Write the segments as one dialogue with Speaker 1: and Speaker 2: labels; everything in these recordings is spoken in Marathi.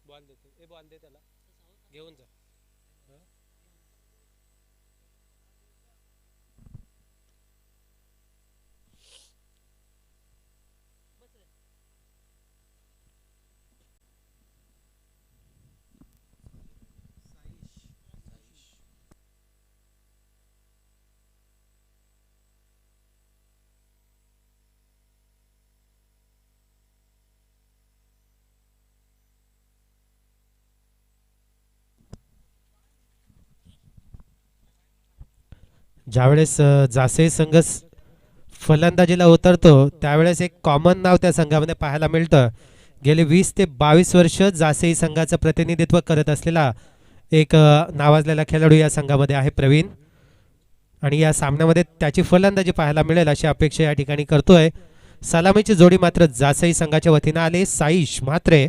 Speaker 1: बॉल देते ए बॉल दे त्याला घेऊन जा. ज्यावेळेस जासे संघ फलंदाजीला उतरतो त्यावेळेस एक कॉमन नाव त्या संघामध्ये पाहायला मिळतं. गेले 20 ते 22 वर्ष जासे संघाचं प्रतिनिधित्व करत असलेला एक नावाजलेला खेळाडू या संघामध्ये आहे प्रवीण. आणि या सामन्यामध्ये त्याची फलंदाजी पाहायला मिळेल अशी अपेक्षा या ठिकाणी करतोय. सलामीची जोडी मात्र जासई संघाच्या वतीनं आले साईश म्हात्रे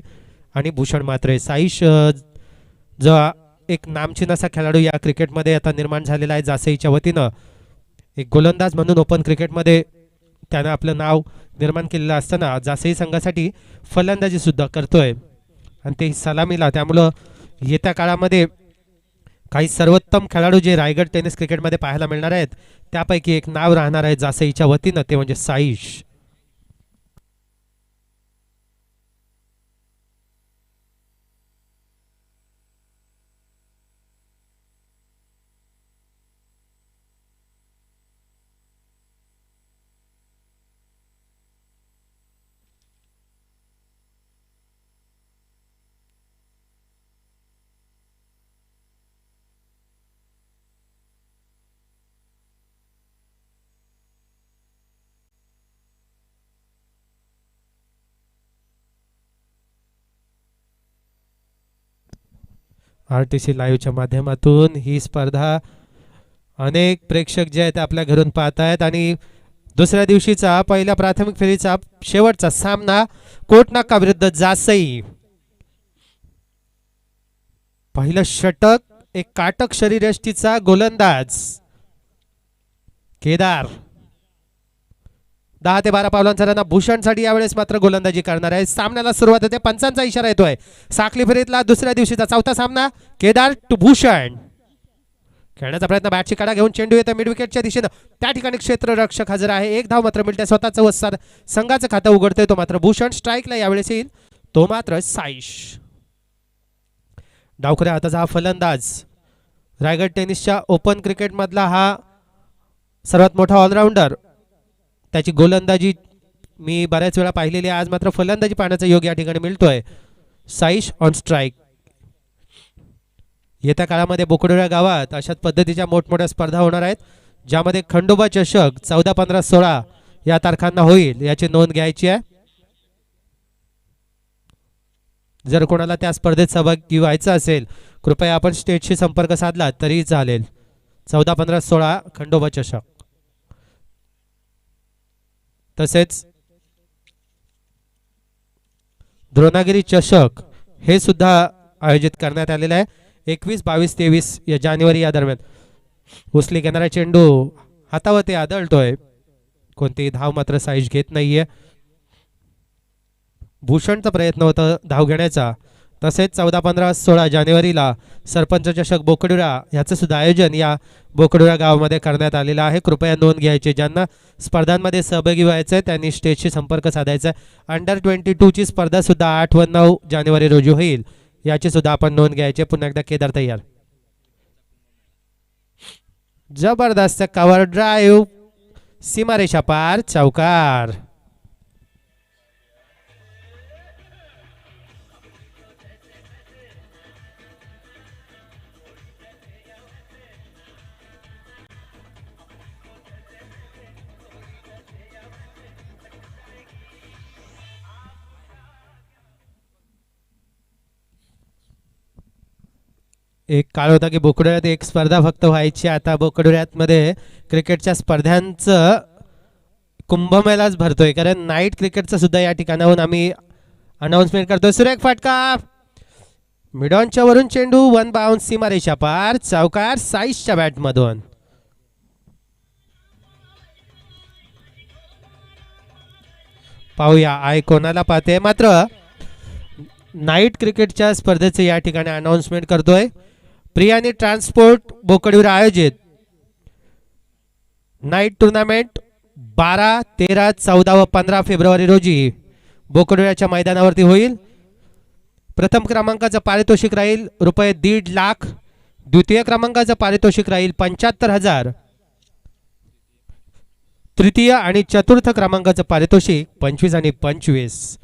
Speaker 1: आणि भूषण म्हात्रे. साईश जो एक नामचीन असा खेळाडू या क्रिकेटमध्ये आता निर्माण झालेला आहे जासईच्या वतीनं. एक गोलंदाज म्हणून ओपन क्रिकेटमध्ये त्यानं आपलं नाव निर्माण केलेलं असताना जासई संघासाठी फलंदाजी सुद्धा करतोय आणि ते सलामीला. त्यामुळं येत्या काळामध्ये काही सर्वोत्तम खेळाडू जे रायगड टेनिस क्रिकेटमध्ये पाहायला मिळणार आहेत त्यापैकी एक नाव राहणार आहे जासईच्या वतीनं, ते म्हणजे साईश. RTC लाईव्हच्या माध्यमातून ही स्पर्धा अनेक प्रेक्षक जे आहेत आपल्या घरून पाहत आहेत आणि दुसऱ्या दिवशीचा पहिल्या प्राथमिक फेरीचा शेवटचा सामना कोटनाका विरुद्ध जासई. पहिलं षटक एक काटक शरीरयष्टीचा गोलंदाज केदार 10 ते 12 पावलांचा रन भूषणसाठी यावेळेस मात्र गोलंदाजी करणार आहे. सामन्याला सुरुवात होते, पंचांचा इशारा येतोय. साखली फेरीतला दुसऱ्या दिवशीचा चौथा सामना केदार टू भूषण. खेळण्याचा प्रयत्न, बॅटची काढा घेऊन चेंडू येतो मिड विकेटच्या दिशेनं. त्या ठिकाणी क्षेत्ररक्षक हजर आहे. एक धाव मात्र मिळते. स्वतःचं वस्ताद संघाचं खातं उघडतोय तो मात्र भूषण. स्ट्राईकला यावेळेस येईल तो मात्र साईश. डावखऱ्या हाताचा हा फलंदाज रायगड टेनिसच्या ओपन क्रिकेटमधला हा सर्वात मोठा ऑलराऊंडर. त्याची गोलंदाजी मी बऱ्याच वेळा पाहिलेली आहे, आज मात्र फलंदाजी पाहण्याचा योग या ठिकाणी मिळतोय. Saish on strike. येत्या काळामध्ये बोकडोळ्या गावात अशाच पद्धतीच्या मोठमोठ्या स्पर्धा होणार आहेत ज्यामध्ये खंडोबा चषक 14, 15, 16 या तारखांना होईल, याची नोंद घ्यायची आहे. जर कोणाला त्या स्पर्धेत सहभागी व्हायचं असेल कृपया आपण स्टेजशी संपर्क साधला तरी चालेल. 14, 15, 16 खंडोबा चषक. तसेच द्रोणागिरी चषक हे सुद्धा आयोजित करण्यात आलेलं आहे 21, 22, 23 या जानेवारी या दरम्यान. उचली घेणारा चेंडू हातावरती आदळतोय, कोणतीही धाव मात्र साईश घेत नाहीये. भूषणचा प्रयत्न होता धाव घेण्याचा. तसेच 14, 15, 16 जानेवारीला सरपंच चषक बोकडुरा याचं सुद्धा आयोजन या बोकडुरा गावामध्ये करण्यात आलेलं आहे. कृपया नोंद घ्यायची. ज्यांना स्पर्धांमध्ये सहभागी व्हायचं आहे त्यांनी स्टेजशी संपर्क साधायचा आहे. अंडर 22 ची स्पर्धा सुद्धा 8 व 9 जानेवारी रोजी होईल, याची सुद्धा आपण नोंद घ्यायची. पुन्हा एकदा केदार तयार. जबरदस्त कव्हर ड्राईव्ह, सीमारेषा पार, चौकार. एक काळ होता की बोकडोळ्यात एक स्पर्धा फक्त व्हायची. आता बोकडोळ्यात मध्ये क्रिकेटच्या स्पर्धांचं कुंभमेळाच भरतोय, कारण नाईट क्रिकेटचं सुद्धा या ठिकाणाहून आम्ही अनाउन्समेंट करतोय. सुरेख फटका, मिडॉनच्या वरून चेंडू, वन बाउन्स, सीमारेषा पार, चौकार साईशच्या बॅटमधून. पाहूया आय कोणाला पाहते. मात्र नाईट क्रिकेटच्या स्पर्धेचे या ठिकाणी अनाउन्समेंट करतोय. प्रियानी ट्रान्सपोर्ट बोकडीवर आयोजित नाईट टुर्नामेंट 12, 13, 14 व 15 फेब्रुवारी रोजी बोकडीच्या मैदानावरती होईल. प्रथम क्रमांकाचं पारितोषिक राहील रुपये 1.5 लाख. द्वितीय क्रमांकाचं पारितोषिक राहील 75,000. तृतीय आणि चतुर्थ क्रमांकाचं पारितोषिक 25 आणि 25.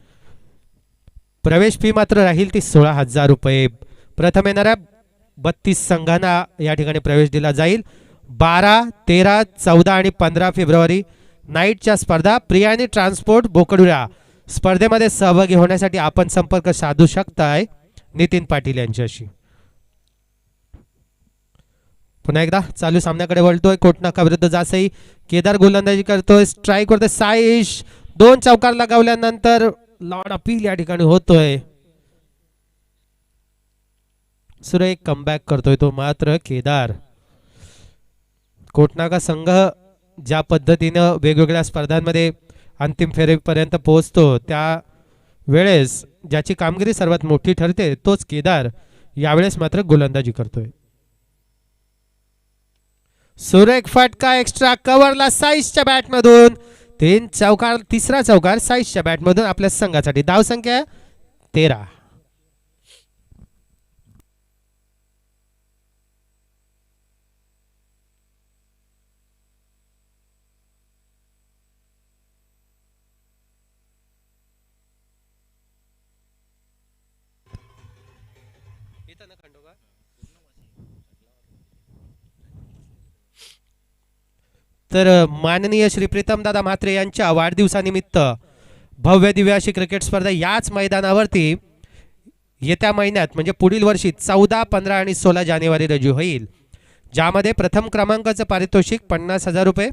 Speaker 1: प्रवेश फी मात्र राहील ती 16,000 रुपये. प्रथम येणाऱ्या 32 संघांना या ठिकाणी प्रवेश दिला जाईल. 12, 13, 14 आणि 15 फेब्रुवारी नाईटच्या स्पर्धा. प्रियानी ट्रान्सपोर्ट बोकडुरा स्पर्धेमध्ये सहभागी होण्यासाठी आपण संपर्क साधू शकताय नितीन पाटील यांच्याशी. पुन्हा एकदा चालू सामन्याकडे वळतोय. कोटनाका विरुद्ध जासई. केदार गोलंदाजी करतोय. स्ट्राईक करतोय साईश. 2 चौकार लगावल्यानंतर लॉर्ड अपील या ठिकाणी होतोय. सुरेख कमबॅक करतोय तो मात्र केदार. कोटनाका संघ ज्या पद्धतीनं वेगवेगळ्या स्पर्धांमध्ये अंतिम फेरीपर्यंत पोहोचतो त्या वेळेस ज्याची कामगिरी सर्वात मोठी ठरते तोच केदार यावेळेस मात्र गोलंदाजी करतोय. सुरेख फटका एक्स्ट्रा कव्हरला साईशच्या बॅटमधून. 3 चौकार. तिसरा चौकार साईशच्या बॅटमधून आपल्या संघासाठी. धाव संख्या 13. तर माननीय श्री प्रीतमदादा म्हात्रे यांच्या वाढदिवसानिमित्त भव्य दिव्य अशी क्रिकेट स्पर्धा याच मैदानावरती येत्या महिन्यात म्हणजे पुढील वर्षी 14, 15 आणि 16 जानेवारी रोजी होईल. ज्यामध्ये प्रथम क्रमांकाचं पारितोषिक 50,000 रुपये,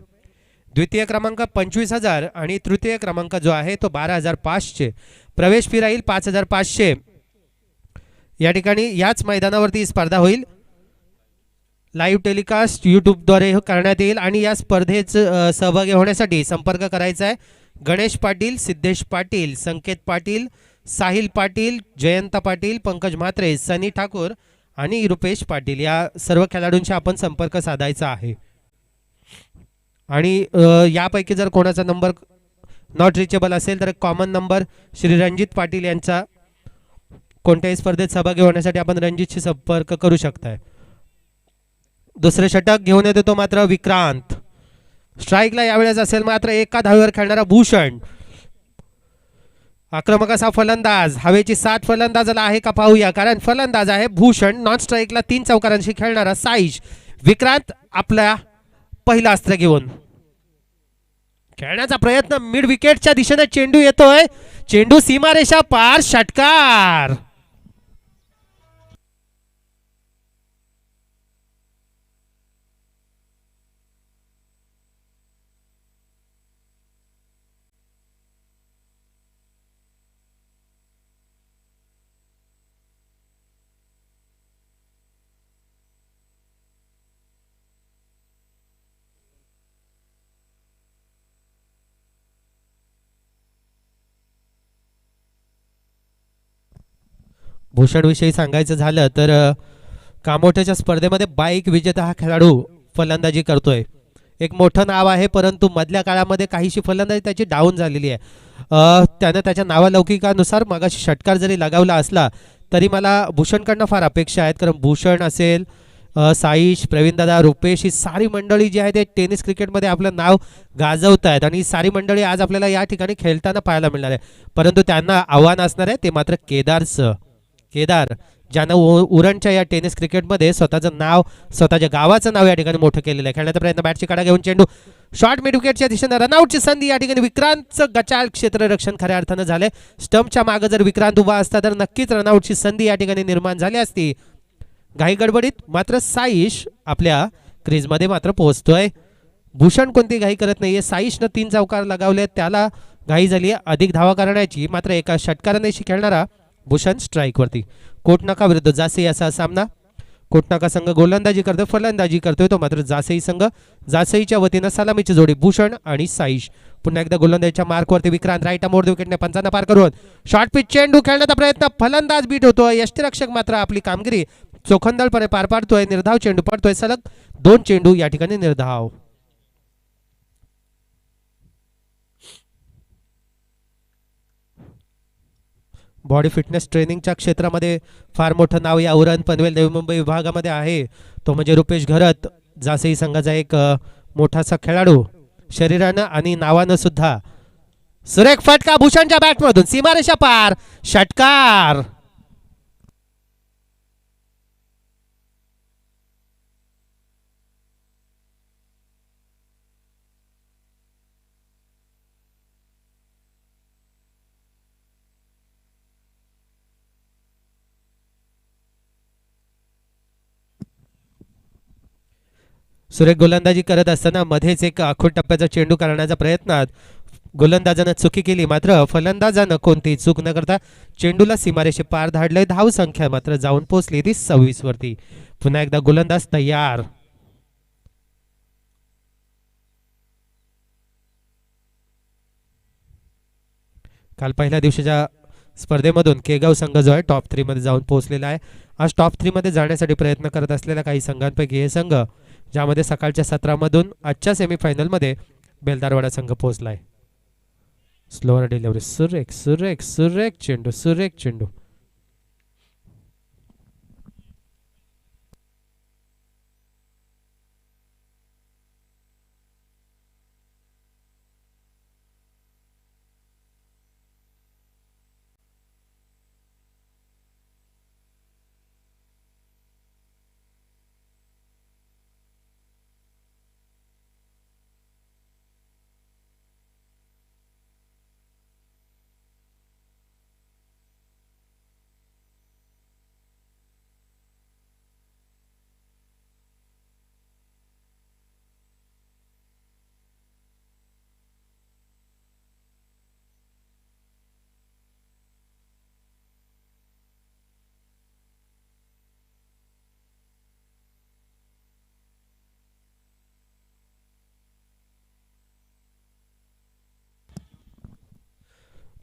Speaker 1: द्वितीय क्रमांक 25,000 आणि तृतीय क्रमांक जो आहे तो 12,500. प्रवेश फी राहील 5,500. या ठिकाणी याच मैदानावरती स्पर्धा होईल. लाईव्ह टेलिकास्ट यूट्यूबद्वारे करण्यात येईल आणि या स्पर्धेत सहभागी होण्यासाठी संपर्क करायचा आहे. गणेश पाटील, सिद्धेश पाटील, संकेत पाटील, साहिल पाटील, जयंत पाटील, पंकज म्हात्रे, सनी ठाकूर आणि रुपेश पाटील या सर्व खेळाडूंशी आपण संपर्क साधायचा आहे. आणि यापैकी जर कोणाचा नंबर नॉट रिचेबल असेल तर कॉमन नंबर श्री रणजित पाटील यांचा कोणत्याही स्पर्धेत सहभागी होण्यासाठी आपण रणजितशी संपर्क करू शकताय. दुसरे षटक घेऊन येतो तो मात्र विक्रांत. स्ट्राईकला यावेळेस असेल मात्र एका धावेवर खेळणारा भूषण. आक्रमक असा फलंदाज. हवेची साथ फलंदाजाला आहे का पाहूया, कारण फलंदाज आहे भूषण. नॉन स्ट्राईकला 3 चौकारांशी खेळणारा साईश. विक्रांत आपला पहिला अस्त्र घेऊन खेळण्याचा प्रयत्न. मिड विकेटच्या दिशेने चेंडू येतोय. चेंडू सीमारेषा पार. षटकार. भूषण विषयी सांगायचं झालं तर कामोठ्याच्या स्पर्धेमध्ये बाईक विजेता हा खेळाडू फलंदाजी करतोय. एक मोठं नाव आहे, परंतु मधल्या काळामध्ये काहीशी फलंदाजी त्याची डाऊन झालेली आहे. त्यानं त्याच्या नावालौकिकानुसार मगाशी षटकार जरी लगावला असला तरी मला भूषणकडनं फार अपेक्षा आहेत, कारण भूषण असेल, साईश, प्रवीणदादा, रुपेश ही सारी मंडळी जी आहे ते टेनिस क्रिकेटमध्ये आपलं नाव गाजवत आहेत आणि सारी मंडळी आज आपल्याला या ठिकाणी खेळताना पाहायला मिळणार आहे. परंतु त्यांना आव्हान असणार आहे ते मात्र केदारचं. केदार ज्यानं उरणच्या या टेनिस क्रिकेटमध्ये स्वतःचं नाव, स्वतःच्या गावाचं नाव या ठिकाणी मोठं केलेलं आहे. खेळण्याचा प्रयत्न. बॅटची काढा घेऊन चेंडू शॉर्ट मिड विकेटच्या दिशेने रनआउटची संधी. या ठिकाणी विक्रांतचं गचाळ क्षेत्ररक्षण खऱ्या अर्थानं झालंय. स्टंपच्या मागे जर विक्रांत उभा असता तर नक्कीच रनआउटची संधी या ठिकाणी निर्माण झाली असती. घाई गडबडीत मात्र साईश आपल्या क्रीजमध्ये मात्र पोहोचतोय. भूषण कोणती घाई करत नाहीये. साईशनं 3 चौकार लगावले, त्याला घाई झाली अधिक धावा करण्याची. मात्र एका षटकारानेशी खेळणारा भूषण स्ट्राईकवरती. कोटनाका विरुद्ध जासी असा सामना. कोटनाका संघ गोलंदाजी करतोय, फलंदाजी करतोय तो मात्र जासई संघ. जासईच्या वतीनं सलामीची जोडी भूषण आणि साईश. पुन्हा एकदा गोलंदाजीच्या मार्कवरती विक्रांत राईट मोड विकेटने पंचांना पार करून शॉर्ट पिच चेंडू खेळण्याचा प्रयत्न, फलंदाज बीट होतोय. यष्टीरक्षक मात्र आपली कामगिरी चोखंदळपणे पार पाडतोय. निर्धाव चेंडू पडतोय, सलग 2 चेंडू या ठिकाणी निर्धाव. बॉडी फिटनेस ट्रेनिंगच्या क्षेत्रामध्ये फार मोठं नाव या उरण पनवेल नवी मुंबई विभागामध्ये आहे, तो म्हणजे रुपेश घरत. जासई संघाचा एक मोठासा खेळाडू शरीरानं आणि नावानं सुद्धा. सुरेख फटका भूषणच्या बॅटमधून सीमारेषा पार, षटकार. सुरेख गोलंदाजी करत असताना मध्येच एक आखूड टप्प्याचा चेंडू करण्याचा प्रयत्नात गोलंदाजानं चुकी केली, मात्र फलंदाजानं कोणतीही चूक न करता चेंडूला सीमारेषे पार धाडले. धाव संख्या मात्र जाऊन पोहोचली ती 26 वरती. पुन्हा एकदा गोलंदाज तयार. काल पहिल्या दिवशीच्या स्पर्धेमधून केगाव संघ जो आहे टॉप 3 मध्ये जाऊन पोहोचलेला आहे. आज टॉप 3 मध्ये जाण्यासाठी प्रयत्न करत असलेल्या काही संघांपैकी हे संघ, ज्यामध्ये सकाळच्या सत्रामधून आजच्या सेमीफायनलमध्ये बेलदारवाडा संघ पोहोचलाय. स्लोअर डिलिव्हरी, सुरेख सुरेख सुरेख चेंडू, सुरेख चेंडू.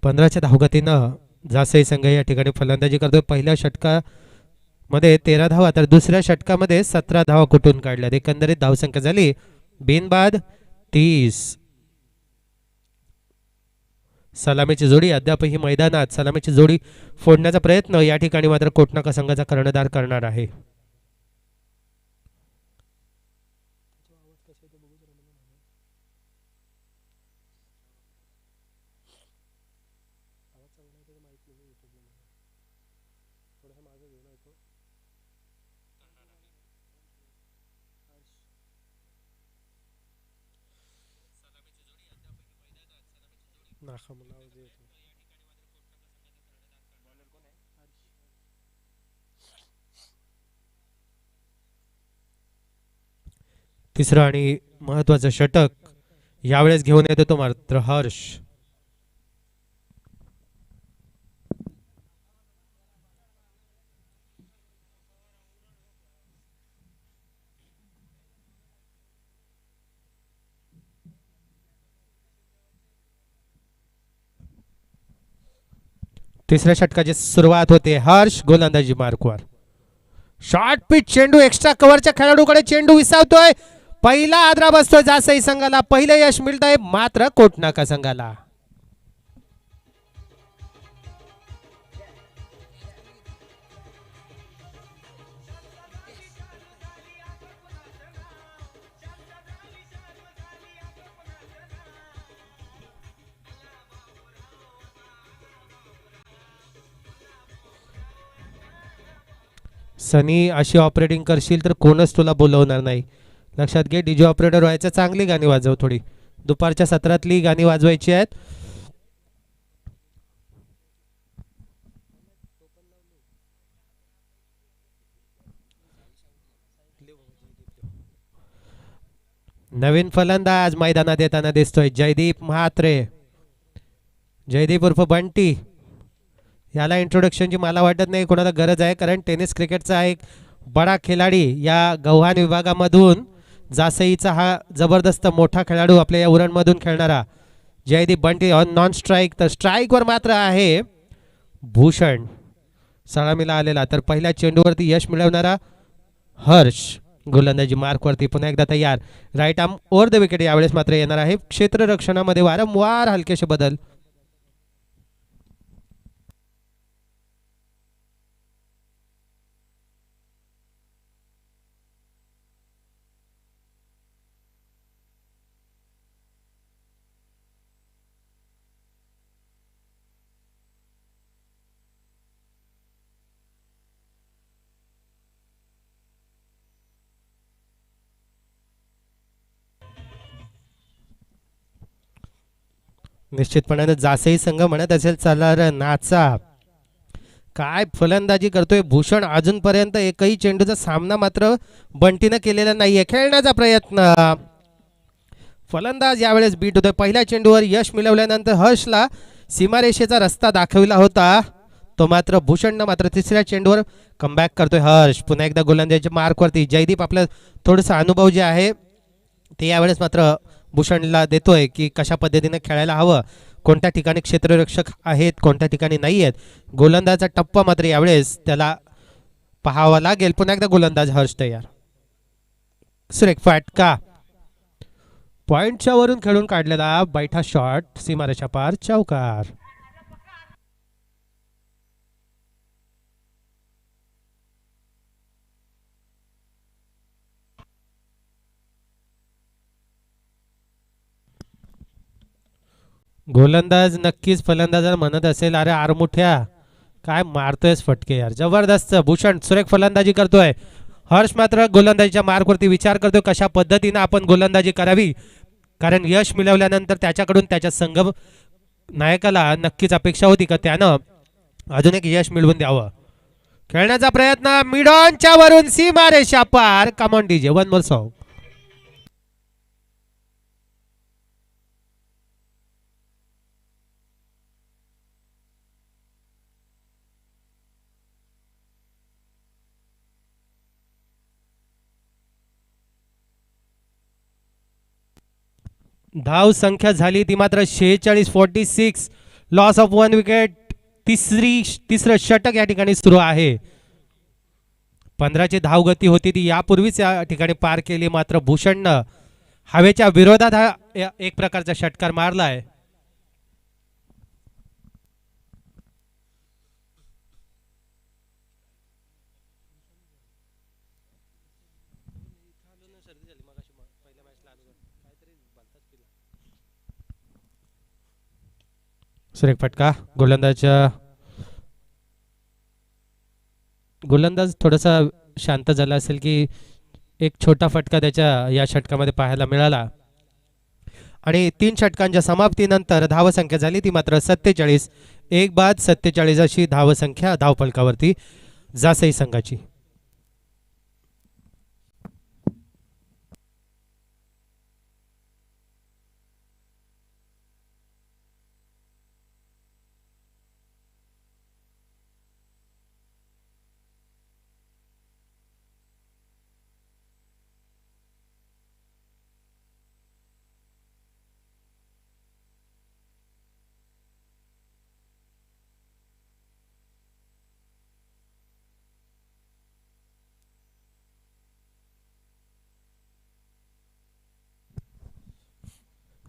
Speaker 1: पंधराच्या धावगतीनं जासई संघ या ठिकाणी फलंदाजी करतोय. पहिल्या षटकामध्ये 13 धावा तर दुसऱ्या षटकामध्ये 17 धावा कुठून काढल्यात. एकंदरीत धावसंख्या झाली बिनबाद 30. सलामीची जोडी अद्यापही मैदानात. सलामीची जोडी फोडण्याचा प्रयत्न या ठिकाणी मात्र कोटनाका संघाचा कर्णधार करणार आहे. तिसरं आणि महत्वाचं षटक यावेळेस घेऊन येतो तो मात्र हर्ष. तिसऱ्या षटकाची सुरुवात होते. हर्ष गोलंदाजी मार्कवर. शॉर्ट पिच चेंडू एक्स्ट्रा कव्हरच्या खेळाडूकडे चेंडू विसावतोय. पहिला आदरा बसतोय जासई संघाला. पहिले यश मिळतंय मात्र कोटनाका संघाला. सनी अशी ऑपरेटिंग करशील तर कोणच तुला बोलवणार नाही. लक्षात घे. डीजे ऑपरेटर व्हायचं. चांगली गाणी वाजव. थोडी दुपारच्या सत्रातली गाणी वाजवायची आहेत. नवीन फलंदाज मैदानात येताना दिसतोय जयदीप म्हात्रे. जयदीप उर्फ बंटी. याला इंट्रोडक्शनची मला वाटत नाही कोणाला गरज आहे, कारण टेनिस क्रिकेटचा एक बडा खिलाडी या गव्हाण विभागामधून जासईचा हा जबरदस्त मोठा खेळाडू आपल्या या उरणमधून खेळणारा Jaydeep Bunty on non strike, तर स्ट्राईकवर मात्र आहे भूषण सलामीला आलेला. तर पहिल्या चेंडूवरती यश मिळवणारा हर्ष गोलंदाजी मार्कवरती पुन्हा एकदा तयार. Right arm over the wicket यावेळेस मात्र येणार आहे. क्षेत्ररक्षणामध्ये वारंवार हलकेसे बदल. निश्चितपणाने जासई संघ म्हणत असेल चला रे नाचा. काय फलंदाजी करतोय भूषण. अजूनपर्यंत एकही चेंडूचा सामना मात्र बंटीनं केलेला नाहीये. खेळण्याचा प्रयत्न. फलंदाज यावेळेस बीट होतोय. पहिल्या चेंडूवर यश मिळवल्यानंतर हर्षला सीमारेषेचा रस्ता दाखविला होता, तो मात्र भूषणनं मात्र तिसऱ्या चेंडूवर कमबॅक करतोय हर्ष. पुन्हा एकदा गोलंदाजीच्या मार्कवरती जयदीप आपलं थोडंसं अनुभव जे आहे ते यावेळेस मात्र भूषणला देतोय की कशा पद्धतीने खेळायला हवं, कोणत्या ठिकाणी क्षेत्ररक्षक आहेत, कोणत्या ठिकाणी नाही आहेत. गोलंदाजाचा टप्पा मात्र यावेळेस त्याला पाहावा लागेल. पुन्हा एकदा गोलंदाज हर्ष तयार. सुरेख फटका. पॉइंटच्या वरून खेळून काढलेला बैठा शॉट सीमारेषा पार चौकार. गोलंदाज नक्कीच फलंदाजाला म्हणत असेल अरे आरमुठ्या काय मारतोयस फटके यार. जबरदस्त. भूषण सुरेख फलंदाजी करतोय. हर्ष मात्र गोलंदाजीच्या मार्कवरती विचार करतोय कशा पद्धतीने आपण गोलंदाजी करावी, कारण यश मिळवल्यानंतर त्याच्याकडून त्याच्या संघ नायकाला नक्कीच अपेक्षा होती का त्यानं अजून एक यश मिळवून द्यावं. खेळण्याचा प्रयत्न मिडॉनच्या वरून सीमारेषा पार. Come on DJ one more song. धाव संख्या झाली ती मात्र 46-46. Loss of one wicket. तिसरं षटक या ठिकाणी सुरू आहे. 15ची धाव गती होती ती यापूर्वीच या ठिकाणी पार केली, मात्र भूषणनं हवेच्या विरोधात हा एक प्रकारचा षटकार मारलाय. सुरेख फटका. गोलंदाज थोडासा शांत झाला असेल की एक छोटा फटका त्याच्या या षटकामध्ये पाहायला मिळाला. आणि 3 षटकांच्या समाप्तीनंतर धावसंख्या झाली ती मात्र 47. एक बाद 47 अशी धावसंख्या धावफलकावरती जासई संघाची.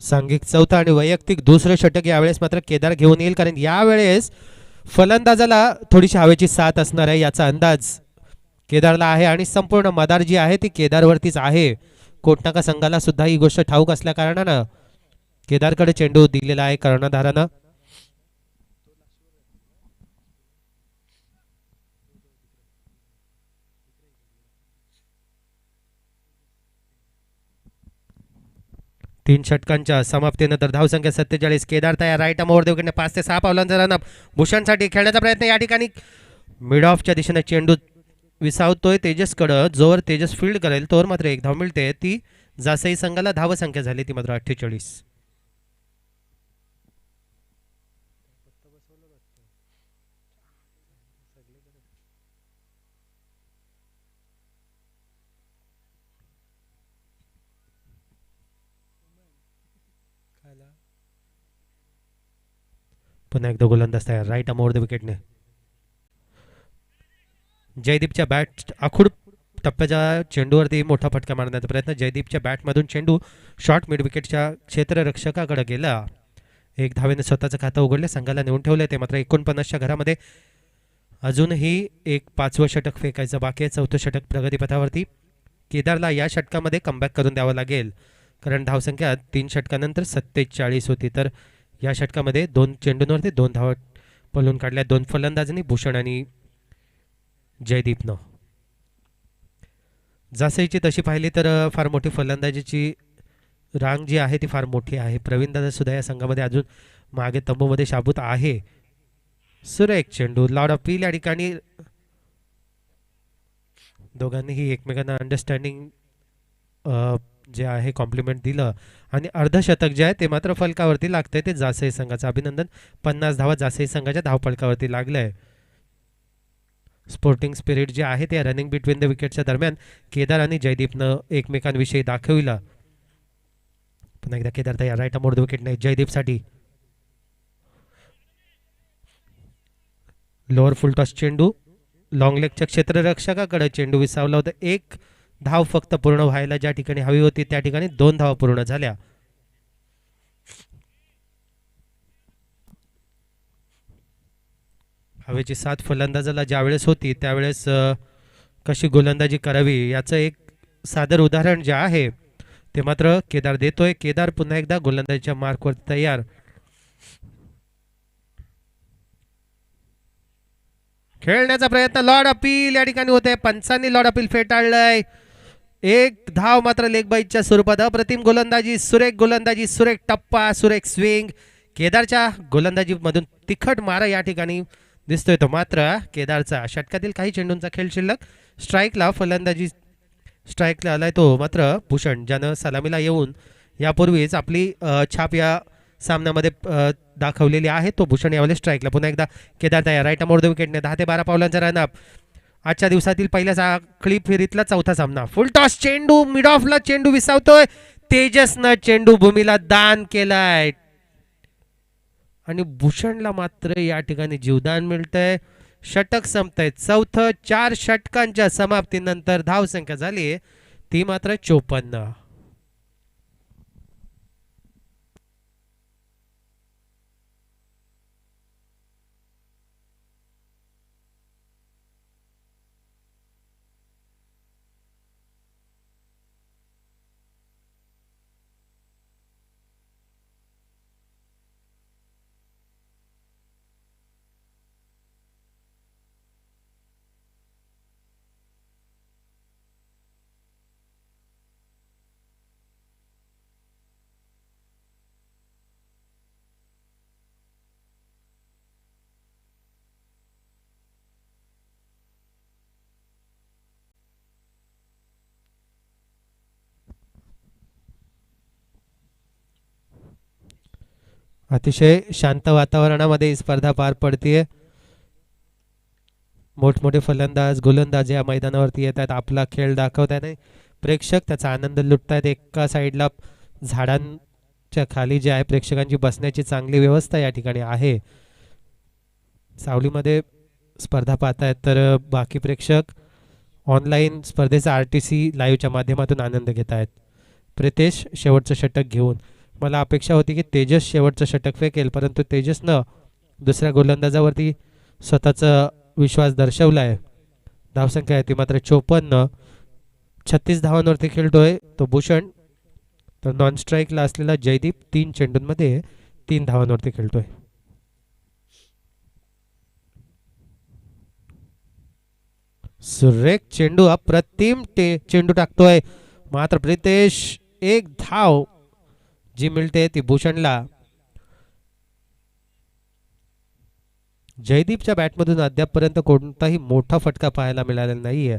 Speaker 1: सांघिक चौथा आणि वैयक्तिक दुसरं षटक यावेळेस मात्र केदार घेऊन येईल, कारण यावेळेस फलंदाजाला थोडीशी हवेची साथ असणार आहे याचा अंदाज केदारला आहे. आणि संपूर्ण मदार जी आहे ती केदारवरतीच आहे. कोटनाका संघाला सुद्धा ही गोष्ट ठाऊक असल्या कारणानं केदारकडे चेंडू दिलेला आहे कर्णधारानं. 3 षटकांच्या समाप्तीनंतर धावसंख्या 47. केदार तयार. राईट आर्म ओव्हर द विकेटने 5 ते 6 पावलांचा रनअप. भूषणसाठी खेळण्याचा प्रयत्न या ठिकाणी मिड ऑफच्या दिशेने चेंडू विसावतोय तेजसकडं. जोवर तेजस फील्ड करेल तोवर मात्र एक धाव मिळते. ती जासई संघाला धावसंख्या झाली ती मात्र 48. पुन्हा एकदा गोलंदाज तयार, राईट आर्म ओव्हर द विकेटने. जयदीपच्या बॅट आखूड टप्प्याच्या चेंडूवरती मोठा फटका मारण्याचा प्रयत्न. जयदीपच्या बॅटमधून चेंडू शॉर्ट मिड विकेटच्या क्षेत्ररक्षकाकडे गेला. एक धावेने स्वतःचं खातं उघडले, संघाला नेऊन ठेवले. ते मात्र 49च्या घरामध्ये अजूनही एक 5वं षटक फेकायचं बाकी आहे. 4थं षटक प्रगतीपथावरती. केदारला या षटकामध्ये कमबॅक करून द्यावं लागेल, कारण धावसंख्या 3 षटकानंतर 47 होती. तर या षटकामध्ये 2 चेंडूंवरती 2 धावा पळून काढल्या, 2 फलंदाजांनी, भूषण आणि जयदीपनं. जासईची तशी पाहिली तर फार मोठी फलंदाजीची रांग जी आहे ती फार मोठी आहे. प्रवीण दादा सुद्धा या संघामध्ये अजून मागे तंबूमध्ये शाबूत आहे. सुरेख चेंडू, लॉर्ड ऑफ पील या ठिकाणी दोघांनीही एकमेकांना अंडरस्टँडिंग जे आहे कॉम्प्लिमेंट दिलं आणि अर्धशतक जे आहे ते मात्र फलकावरती लागतंय. ते जासई संघाचं अभिनंदन. 50 धावा जासई संघाच्या धावफलकावरती लागलंय. स्पोर्टिंग स्पिरिट जे आहे ते रनिंग बिटवीन द विकेटच्या दरम्यान केदार आणि जयदीपनं एकमेकांविषयी दाखविला. पुन्हा एकदा केदार तयार, राईट आर्म ओव्हर द विकेटने. जयदीपसाठी लोअर फुल टॉस चेंडू, लॉंग लेगच्या क्षेत्ररक्षकाकडे चेंडू विसावला होता. 1 धाव फक्त पूर्ण व्हायला ज्या ठिकाणी हवी होती त्या ठिकाणी 2 धावा पूर्ण झाल्या. हवेची साथ फलंदाजाला ज्यावेळेस होती त्यावेळेस कशी गोलंदाजी करावी याचं एक सादर उदाहरण जे आहे ते मात्र केदार देतोय. केदार पुन्हा एकदा गोलंदाजीच्या मार्कवर तयार. खेळण्याचा प्रयत्न, लॉर्ड अपील या ठिकाणी होते. पंचांनी लॉर्ड अपील फेटाळलंय. 1 धाव मात्र लेग बाईटच्या स्वरूपात. अप्रतिम गोलंदाजी, सुरेख गोलंदाजी, सुरेख टप्पा, सुरेख स्विंग. केदारच्या गोलंदाजीमधून तिखट मारा या ठिकाणी दिसतोय तो मात्र केदारचा. षटकातील काही चेंडूंचा खेळ शिल्लक. स्ट्राईकला फलंदाजी स्ट्राईकला आलाय तो मात्र भूषण, ज्यानं सलामीला येऊन यापूर्वीच आपली छाप या सामन्यामध्ये दाखवलेली आहे. तो भूषण यावेळेस स्ट्राईकला. पुन्हा एकदा केदार तयार, राईट आर्म ओव्हर द विकेटने. 10 ते 12 पावलांचा रनअप. आजच्या दिवसातील पहिल्या साखळी फेरीतला 4था सामना. फुल टॉस चेंडू, मिड ऑफला चेंडू विसावतोय. तेजसनं चेंडू भूमीला दान केलाय आणि भूषणला मात्र या ठिकाणी जीवदान मिळतंय. षटक संपतंय. 4थं. 4 षटकांच्या समाप्तीनंतर धावसंख्या झाली ती मात्र 54. अतिशय शांत वातावरणामध्ये ही स्पर्धा पार पडतीये. मोठमोठे फलंदाज गोलंदाज या मैदानावरती येतात, आपला खेळ दाखवतात. प्रेक्षक त्याचा आनंद लुटतात. एका साईडला झाडांच्या खाली जे आहे प्रेक्षकांची बसण्याची चांगली व्यवस्था या ठिकाणी आहे. सावलीमध्ये स्पर्धा पाहतायत तर बाकी प्रेक्षक ऑनलाईन स्पर्धेचा RTC लाईव्हच्या माध्यमातून आनंद घेत आहेत. प्रितेश शेवटचं षटक घेऊन. मला अपेक्षा होती की तेजस शेवटचं षटक फेकेल, परंतु तेजसनं दुसऱ्या गोलंदाजावरती स्वतःचा विश्वास दर्शवला आहे. धावसंख्या आहे ती मात्र 54. 36 धावांवरती खेळतोय तो भूषण. तर नॉन स्ट्राईकला असलेला जयदीप 3 चेंडूंमध्ये 3 धावांवरती खेळतोय. सुरेख चेंडू, अप्रतिम चेंडू टाकतोय मात्र प्रितेश. 1 धाव जी मिळते ती भूषणला. जयदीपच्या बॅटमधून अद्यापपर्यंत कोणताही मोठा फटका पाहायला मिळालेला नाहीये.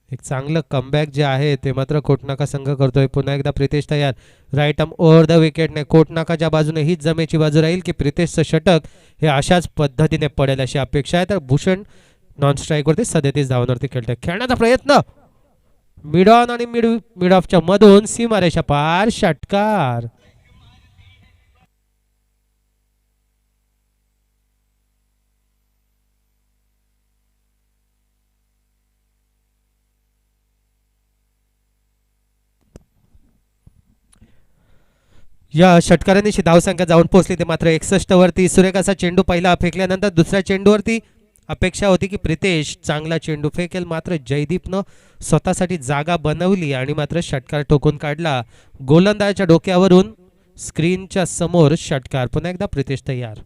Speaker 1: एक चांगलं कमबॅक जे आहे ते मात्र कोटनाका संघ करतोय. पुन्हा एकदा प्रितेश तयार, राईट आर्म ओव्हर द विकेटने. कोटनाकाच्या बाजूने हीच जमेची बाजू राहील की प्रितेशचं षटक हे अशाच पद्धतीने पडेल अशी अपेक्षा आहे. तर भूषण नॉन स्ट्राईकवरती 37 धावांवरती खेळतोय. खेळण्याचा प्रयत्न, मिड ऑन आणि मिड ऑफच्या मधून सीमारेषा पार षटकार. या षटकारांनी धावसंख्या जाऊन पोहोचली ते मात्र 61 वरती. सुरेख असा चेंडू पहिला फेकल्यानंतर दुसऱ्या चेंडूवरती अपेक्षा होती की प्रितेश चांगला चेंडू फेकेल, मात्र जयदीपनं स्वतःसाठी जागा बनवली आणि मात्र षटकार ठोकून काढला. गोलंदाजाच्या डोक्यावरून स्क्रीनच्या समोर षटकार. पुन्हा एकदा प्रितेश तयार.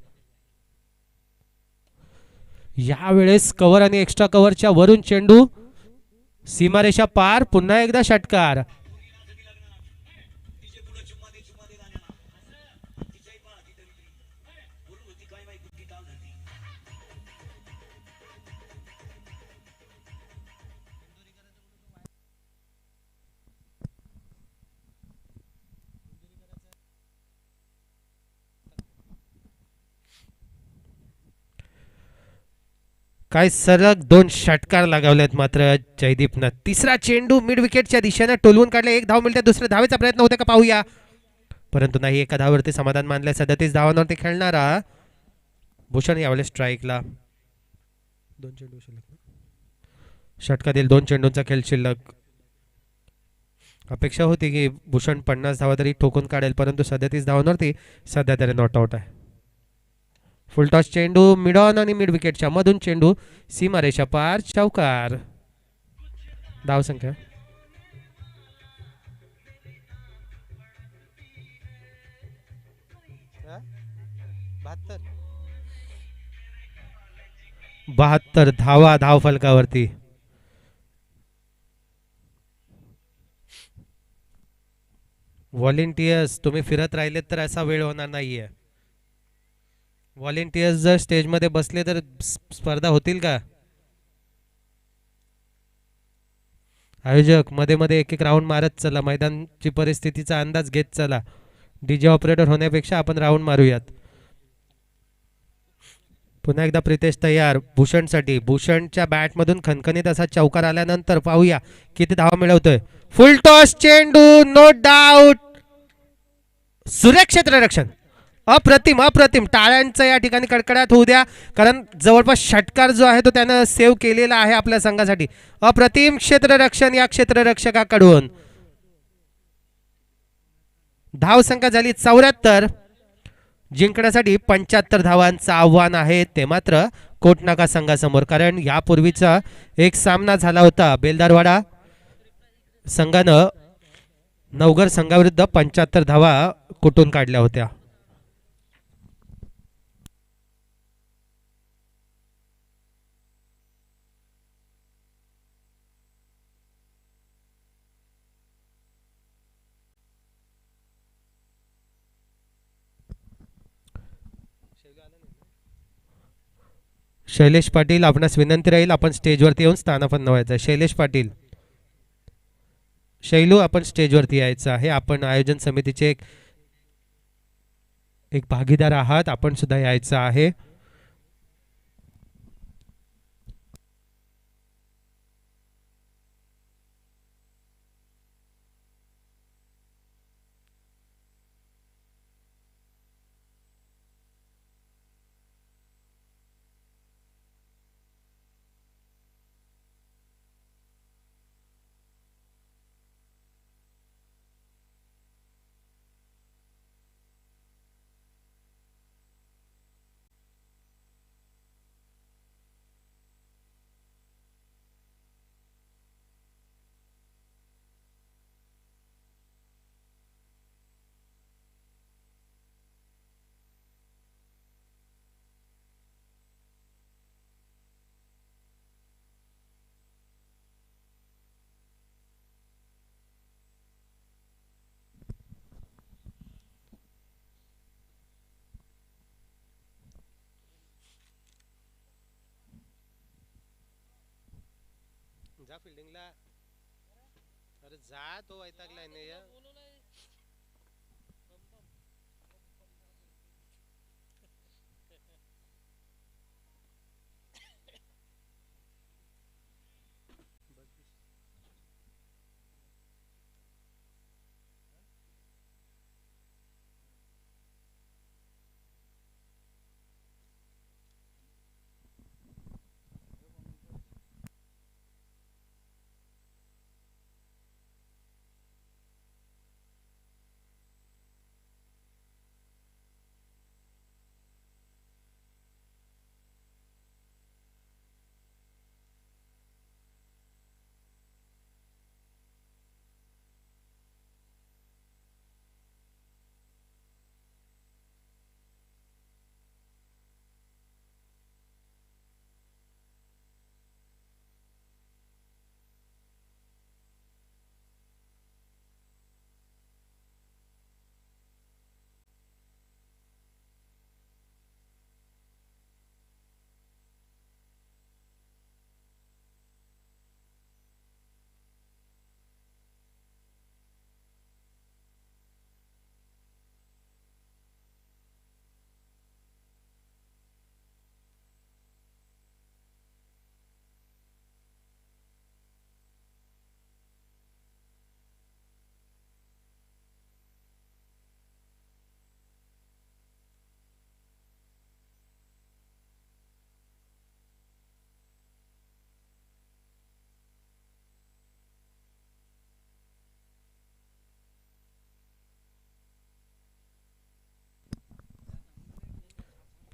Speaker 1: यावेळेस कव्हर आणि एक्स्ट्रा कव्हरच्या वरून चेंडू सीमारेषा पार. पुन्हा एकदा षटकार. काय सलग दोन षटकार लगावलेत मात्र जयदीपनं. तिसरा चेंडू मिड विकेटच्या दिशेने टोलवून काढले. एक धाव मिळते. दुसऱ्या धावेचा प्रयत्न होता का पाहूया, परंतु नाही. एका धावावरती समाधान मानले. 37 धावांवरती खेळणारा भूषण यावेळेस स्ट्राईकला. दोन चेंडू शिल्लक. षटकातील दोन चेंडूंचा खेळ शिल्लक. अपेक्षा होती की भूषण 50 धावा तरी ठोकून काढेल, परंतु 37 धावांवरती सध्या तरी नॉट आउट आहे. फुलटॉस चेंडू मिड ऑन आणि मिड विकेटच्या मधून चेंडू सीमारेषा पार. चौकार. धावसंख्या 72 धावा धाव फलकावरती. व्हॉलेंटियर्स तुम्ही फिरत राहिलेत तर असा वेळ होणार नाहीये. व्हॉलेंटियर्स जर स्टेजमध्ये बसले तर स्पर्धा होतील का? आयोजक मध्ये मध्ये एक एक राऊंड मारत चला. मैदानची परिस्थितीचा अंदाज घेत चला. डीजे ऑपरेटर होण्यापेक्षा आपण राऊंड मारूयात. पुन्हा एकदा प्रितेश तयार भूषणसाठी. भूषणच्या बॅटमधून खणखणीत असा चौकार आल्यानंतर पाहूया किती धावा मिळवतोय. फुल टॉस चेंडू नो डाऊट. सुरेख क्षेत्ररक्षण. अप्रतिम अप्रतिम. टाळ्यांचं या ठिकाणी कडकडाट होऊ द्या, कारण जवळपास षटकार जो आहे तो त्यानं सेव्ह केलेला आहे आपल्या संघासाठी. अप्रतिम क्षेत्ररक्षण या क्षेत्ररक्षकाकडून. धावसंख्या झाली 74. जिंकण्यासाठी 75 धावांचं आव्हान आहे ते मात्र कोटनाका संघासमोर. कारण यापूर्वीचा एक सामना झाला होता. बेलदारवाडा संघानं नवघर संघाविरुद्ध 75 धावा कुठून काढल्या होत्या. शैलेश पाटील, आपणास विनंती राहील आपण स्टेजवरती येऊन स्थानापन्न व्हायचं. शैलेश पाटील, शैलू आपण स्टेजवरती यायचं आहे. आपण आयोजन समितीचे एक भागीदार आहात, आपण सुद्धा यायचं आहे. जा फिल्डिंगला. अरे जा, तो वैतागलाय नाही.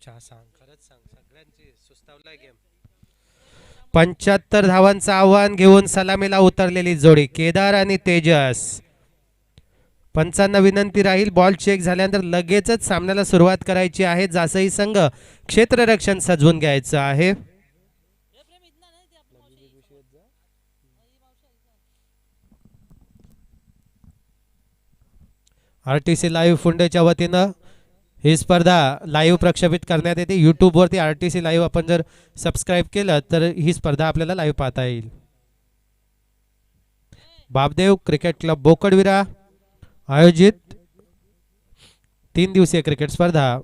Speaker 1: चहा सांग, खरंच सांग, सगळ्यांची सुस्तावलाय गेम. 75 धावांचं आव्हान घेऊन सलामीला उतरलेली जोडी केदार आणि तेजस. पंचांना विनंती राहील, बॉल चेक झाल्यानंतर लगेचच सामन्याला सुरुवात करायची आहे. जासई संघ क्षेत्ररक्षण सजवून घ्यायचं आहे. RTC लाईव्ह फुंडेच्या वतीनं ही स्पर्धा लाईव्ह प्रक्षेपित करण्यात येते. यूट्यूबवरती RTC लाईव्ह आपण जर सबस्क्राईब केलं तर ही स्पर्धा आपल्याला लाईव्ह पाहता येईल. बापदेव क्रिकेट क्लब बोकडविरा आयोजित 3 दिवसीय क्रिकेट स्पर्धा.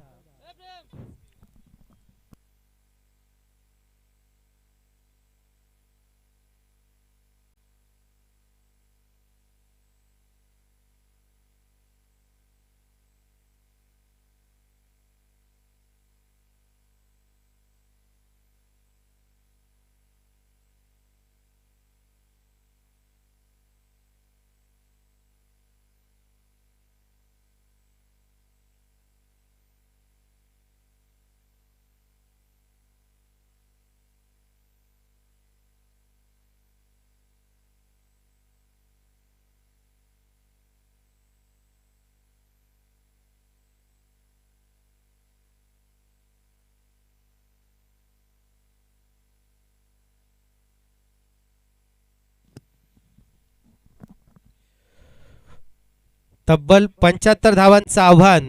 Speaker 1: तब्बल 75 धावांचं आव्हान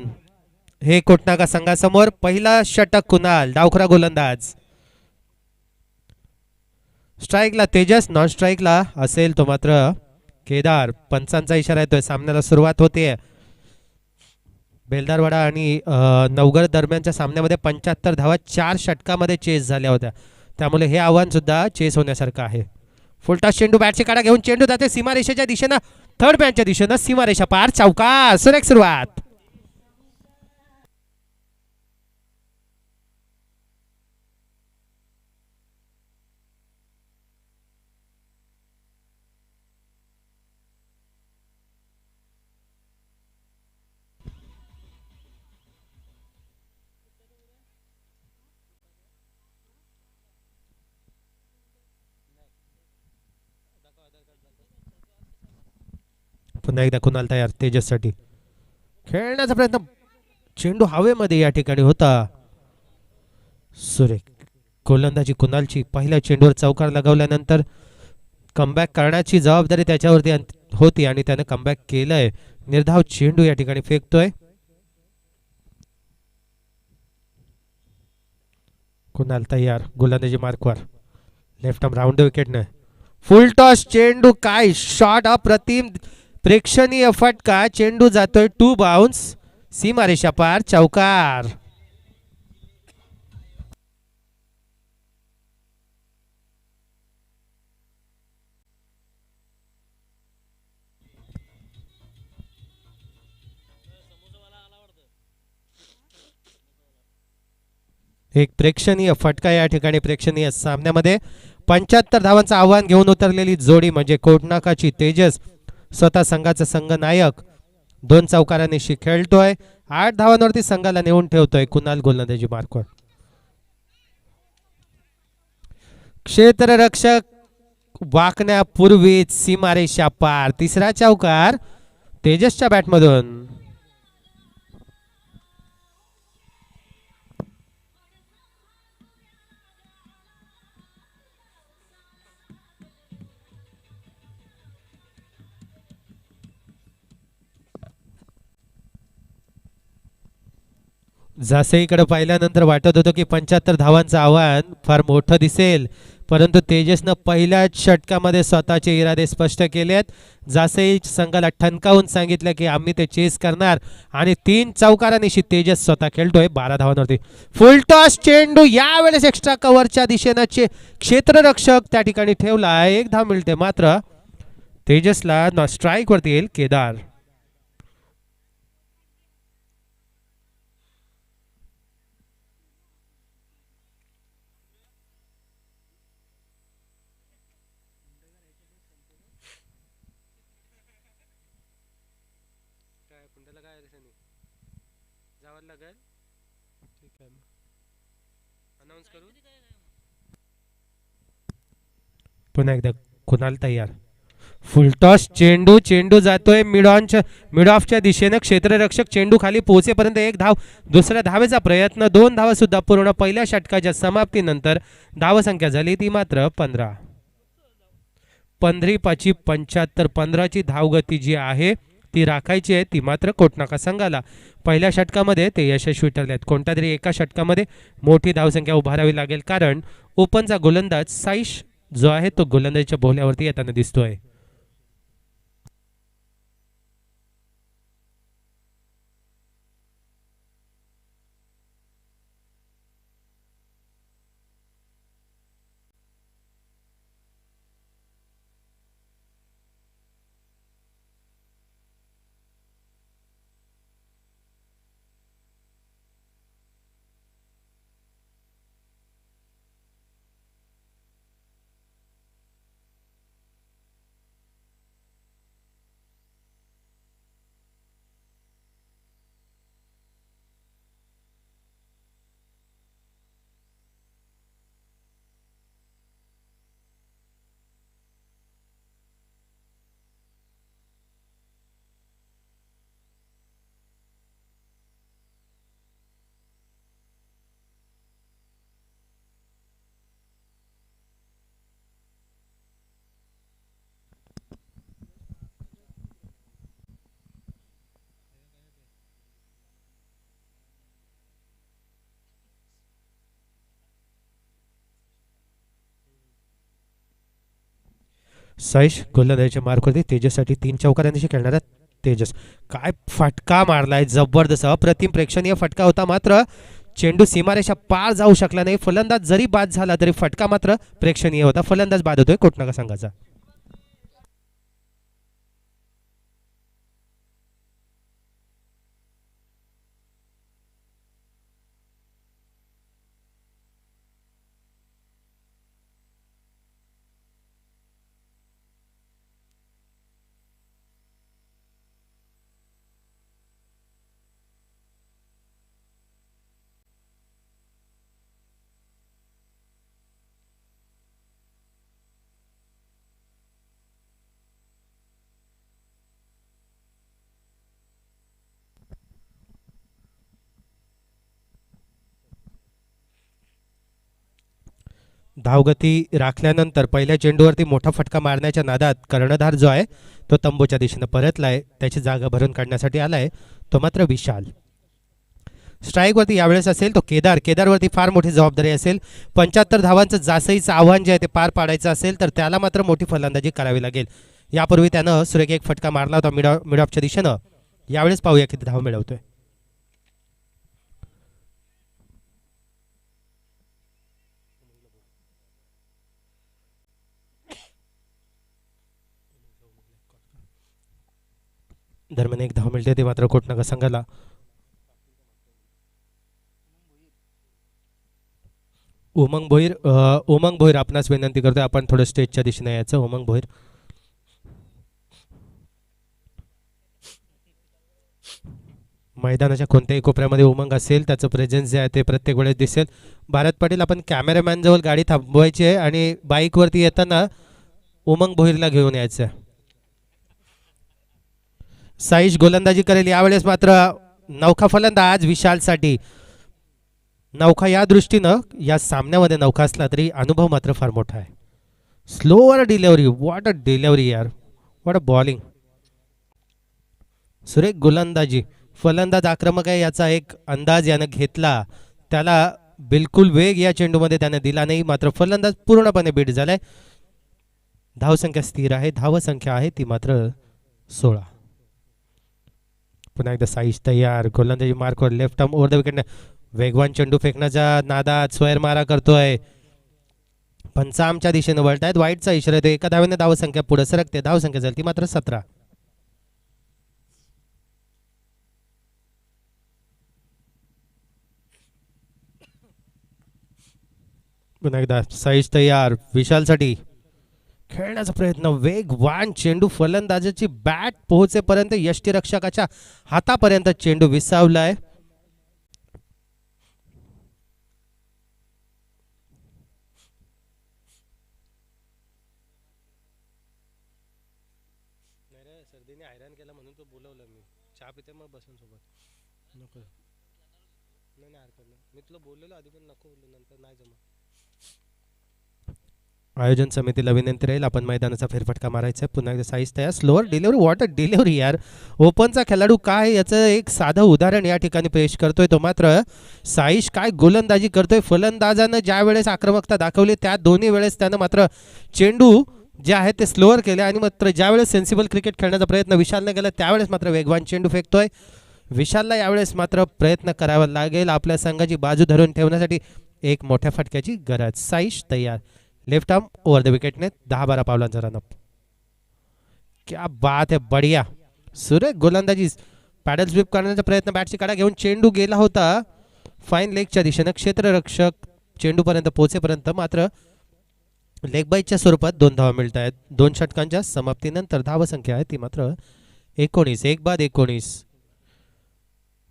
Speaker 1: हे कोटनाका संघासमोर. पहिला षटक कुणाल, डावखुरा गोलंदाज. स्ट्राईकला तेजस, नॉन स्ट्राईकला असेल तो मात्र केदार. पंचांचा इशारा येतोय, सामन्याला सुरुवात होते. बेलदारवाडा आणि नवगड दरम्यानच्या सामन्यामध्ये 75 धावा 4 षटकामध्ये चेस झाल्या होत्या, त्यामुळे हे आव्हान सुद्धा चेस होण्यासारखं आहे. फुलटॉस चेंडू बॅटची काढा घेऊन चेंडू जाते सीमारेषेच्या दिशेनं, थर्ड मॅनच्या दिशेनं, सीमारेषा पार, चौकार. सुरेख सुरुवात. पुन्हा एकदा कुणाल तयार तेजससाठी खेळण्याचा प्रयत्न. चेंडू हवेमध्ये या ठिकाणी होता. सुरेख गोलंदाजी कुणालची. पहिल्या चेंडूवर चौकार लगावल्यानंतर कमबॅक करण्याची जबाबदारी त्याच्यावरती होती आणि त्याने कमबॅक केलंय. निर्धाव चेंडू या ठिकाणी फेकतोय कुणाल तयार. गोलंदाजी मार्कवर, लेफ्ट आर्म राऊंड विकेटने. फुल टॉस चेंडू, काय शॉट, अप्रतिम प्रेक्षणीय फटका. चेंडू जातोय टू बाउन्स, सीमारेषा पार, चौकार. एक प्रेक्षणीय फटका या ठिकाणी प्रेक्षणीय सामन्यामध्ये. 75 धावांचं आव्हान घेऊन उतरलेली जोडी म्हणजे कोटनाकाची तेजस, स्वतः संघाचा संघ नायक. 2 चौकारांनिशी खेळतोय. 8 धावांवरती संघाला नेऊन ठेवतोय कुणाल गोलंदाजी मार्कवर. क्षेत्ररक्षक वाकण्यापूर्वीच सीमारेषा पार, तिसरा चौकार तेजसच्या बॅटमधून. जासईकडे पाहिल्यानंतर वाटत होतं की 75 धावांचं आव्हान फार मोठं दिसेल, परंतु तेजसनं पहिल्याच षटकामध्ये स्वतःचे इरादे स्पष्ट केलेत. जासई संघाला ठणकावून सांगितलं की आम्ही ते चेस करणार आणि 3 चौकारांनिशी तेजस स्वतः खेळतोय 12 धावांवरती. फुलटॉस चेंडू यावेळेस एक्स्ट्रा कव्हरच्या दिशेनं क्षेत्ररक्षक त्या ठिकाणी ठेवला. 1 धाव मिळते मात्र तेजसला. स्ट्राईक वरती येईल केदार. जावं लागेल, ठीक आहे. अनाउन्स करू. पुन्हा एकदा कुणाल तयार. फुलटॉस चेंडू. चेंडू जातोय मिड ऑफच्या दिशेने. क्षेत्ररक्षक चेंडू खाली पोहोचेपर्यंत एक धाव. दुसऱ्या धावेचा प्रयत्न. 2 धावा सुद्धा पूर्ण. पहिल्या षटकाच्या समाप्तीनंतर धावसंख्या झाली ती मात्र 15. 15/75. 15ची धावगती जी आहे ती राखायची आहे, ती मात्र कोटनाका संघाला. पहिल्या षटकामध्ये ते यशस्वी ठरलेत. कोणत्या तरी एका षटकामध्ये मोठी धावसंख्या उभारावी लागेल, कारण ओपनचा गोलंदाज साईश जो आहे तो गोलंदाजीच्या बोहल्यावरती येताना दिसतोय. साईश गोलंदाजीच्या मार्कवरती तेजससाठी 3 चौकारांशी खेळणारा तेजस. काय फटका मारलाय, जबरदस्त अप्रतिम प्रेक्षणीय फटका होता. मात्र चेंडू सीमारेषा पार जाऊ शकला नाही. फलंदाज जरी बाद झाला तरी फटका मात्र प्रेक्षणीय होता. फलंदाज बाद होतोय कोटनाका संघाचा. धावगती राखल्यानंतर पहिल्या चेंडूवरती मोठा फटका मारण्याच्या नादात कर्णधार जो आहे तो तंबूच्या दिशेने परतलाय. त्याची जागा भरून काढण्यासाठी आलाय तो मात्र विशाल. स्ट्राईकवरती यावेळेस असेल तो केदार. केदारवरती फार मोठी जबाबदारी असेल. 75 धावांचं जासईचं आव्हान जे आहे ते पार पाडायचं असेल तर त्याला मात्र मोठी फलंदाजी करावी लागेल. यापूर्वी त्यानं सुरेख एक फटका मारला होता मिड ऑफच्या दिशेनं. यावेळेस पाहूया किती धाव मिळवतोय. दरम्यान एक धाव मिळते ते मात्र कोटनाका संघाला. उमंग भोईर आपणास विनंती करतोय आपण थोडं स्टेजच्या दिशेने यायचं. उमंग भोईर. मैदानाच्या कोणत्याही कोपऱ्यामध्ये उमंग असेल त्याचं प्रेझेन्स जे आहे ते प्रत्येक वेळेस दिसेल. भारत पाटील आपण कॅमेरामॅन जवळ गाडी थांबवायची आहे आणि बाईकवरती येताना उमंग भोईरला घेऊन यायचं आहे. साईश गोलंदाजी करेल यावेळेस. मात्र नौखा फलंदाज विशालसाठी. नौखा या दृष्टीनं या सामन्यामध्ये नौखा असला तरी अनुभव मात्र फार मोठा आहे. Slower delivery. What a delivery यार. What a bowling. सुरेख गोलंदाजी. फलंदाज आक्रमक आहे याचा एक अंदाज यानं घेतला. त्याला बिलकुल वेग या चेंडूमध्ये त्याने दिला नाही. मात्र फलंदाज पूर्णपणे बीट झालाय. धावसंख्या स्थिर आहे. धावसंख्या आहे ती मात्र 16. पुन्हा एकदा साईश तयार. गोलंदाजी मार्कवर left arm over the wicket. वेगवान चेंडू फेकण्याच्या नादात स्वैर मारा करतोय. पंचामच्या दिशेने वळतायत. वाईटचा इशारा येतो. एका धावेने धावसंख्या पुढे सरकते. धावसंख्या झाली ती मात्र 17. पुन्हा एकदा साईश तयार. विशालसाठी खेळण्याचा प्रयत्न. वेगवान चेंडू. फलंदाजाची बॅट पोहोचेपर्यंत यष्टीरक्षकाच्या हातापर्यंत चेंडू विसावलाय. नको नाही नाही हरकत नाही मी तुला बोललेलो आधी पण नको बोललो नंतर नाही जमा आयोजन समितीला विनंती राहील आपण मैदानाचा फेरफटका मारायचा आहे पुन्हा एकदा साईज तयार slower delivery what a delivery यार ओपनचा खेळाडू काय याचं एक साधं उदाहरण या ठिकाणी पेश करतोय तो मात्र साईश काय गोलंदाजी करतोय फलंदाजानं ज्या वेळेस आक्रमकता दाखवली त्या दोन्ही वेळेस त्यानं मात्र चेंडू जे आहे ते स्लोअर केले आणि मात्र ज्यावेळेस सेन्सिबल क्रिकेट खेळण्याचा प्रयत्न विशालने केला त्यावेळेस मात्र वेगवान चेंडू फेकतोय विशालला यावेळेस मात्र प्रयत्न करावा लागेल आपल्या संघाची बाजू धरून ठेवण्यासाठी एक मोठ्या फटक्याची गरज साईश तयार लेफ्ट आर्म ओव्हर द विकेटने 10-12 पावलांचा रनअप क्या बात है बढ़िया सुरेख गोलंदाजी पॅडल स्वीप करण्याचा प्रयत्न बॅटची काढा घेऊन चेंडू गेला होता फाईन लेगच्या दिशेनं क्षेत्ररक्षक चेंडूपर्यंत पोहोचेपर्यंत मात्र लेग बाईटच्या स्वरूपात 2 धावा मिळत आहेत 2 षटकांच्या समाप्तीनंतर धावसंख्या आहे ती मात्र 19 एक बाद 19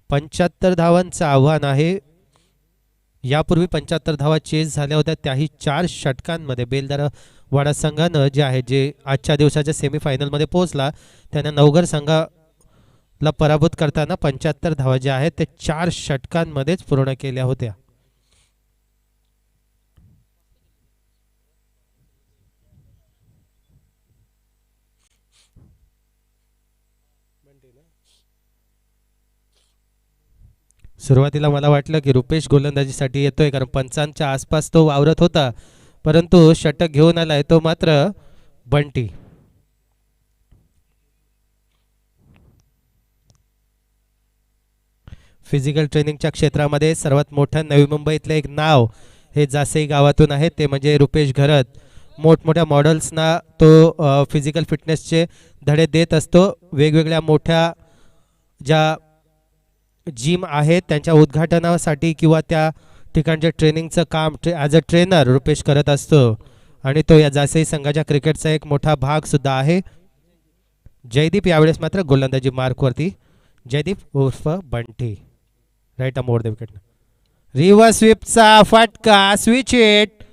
Speaker 1: 75 धावांचं आव्हान आहे यापूर्वी 75 धावा चेस झाल्या होत्या त्याही 4 षटकांमध्ये बेलदारवाडा संघानं जे आहे जे आजच्या दिवसाच्या सेमीफायनलमध्ये पोहोचला त्यांना नवघर संघाला पराभूत करताना 75 धावा ज्या आहेत ते 4 षटकांमध्येच पूर्ण केल्या होत्या सुरुवातीला मला वाटलं की रुपेश गोलंदाजीसाठी येतोय कारण पंचांच्या आसपास तो वावरत होता परंतु षटक घेऊन आलाय तो मात्र बंटी फिजिकल ट्रेनिंगच्या क्षेत्रामध्ये सर्वात मोठं नवी मुंबईतलं एक नाव हे जासई गावातून आहे ते म्हणजे रुपेश घरत मोठमोठ्या मॉडेल्सना तो फिजिकल फिटनेसचे धडे देत असतो वेगवेगळ्या मोठ्या ज्या जिम आहेत त्यांच्या उद्घाटनासाठी किंवा त्या ठिकाणच्या ट्रेनिंगचं काम ॲज अ ट्रेनर रुपेश करत असतो आणि तो या जासई संघाच्या क्रिकेटचा एक मोठा भाग सुद्धा आहे जयदीप यावेळेस मात्र गोलंदाजी मार्कवरती जयदीप उर्फ Bunty right arm over the wicket reverse स्वीपचा फटका स्विच हिट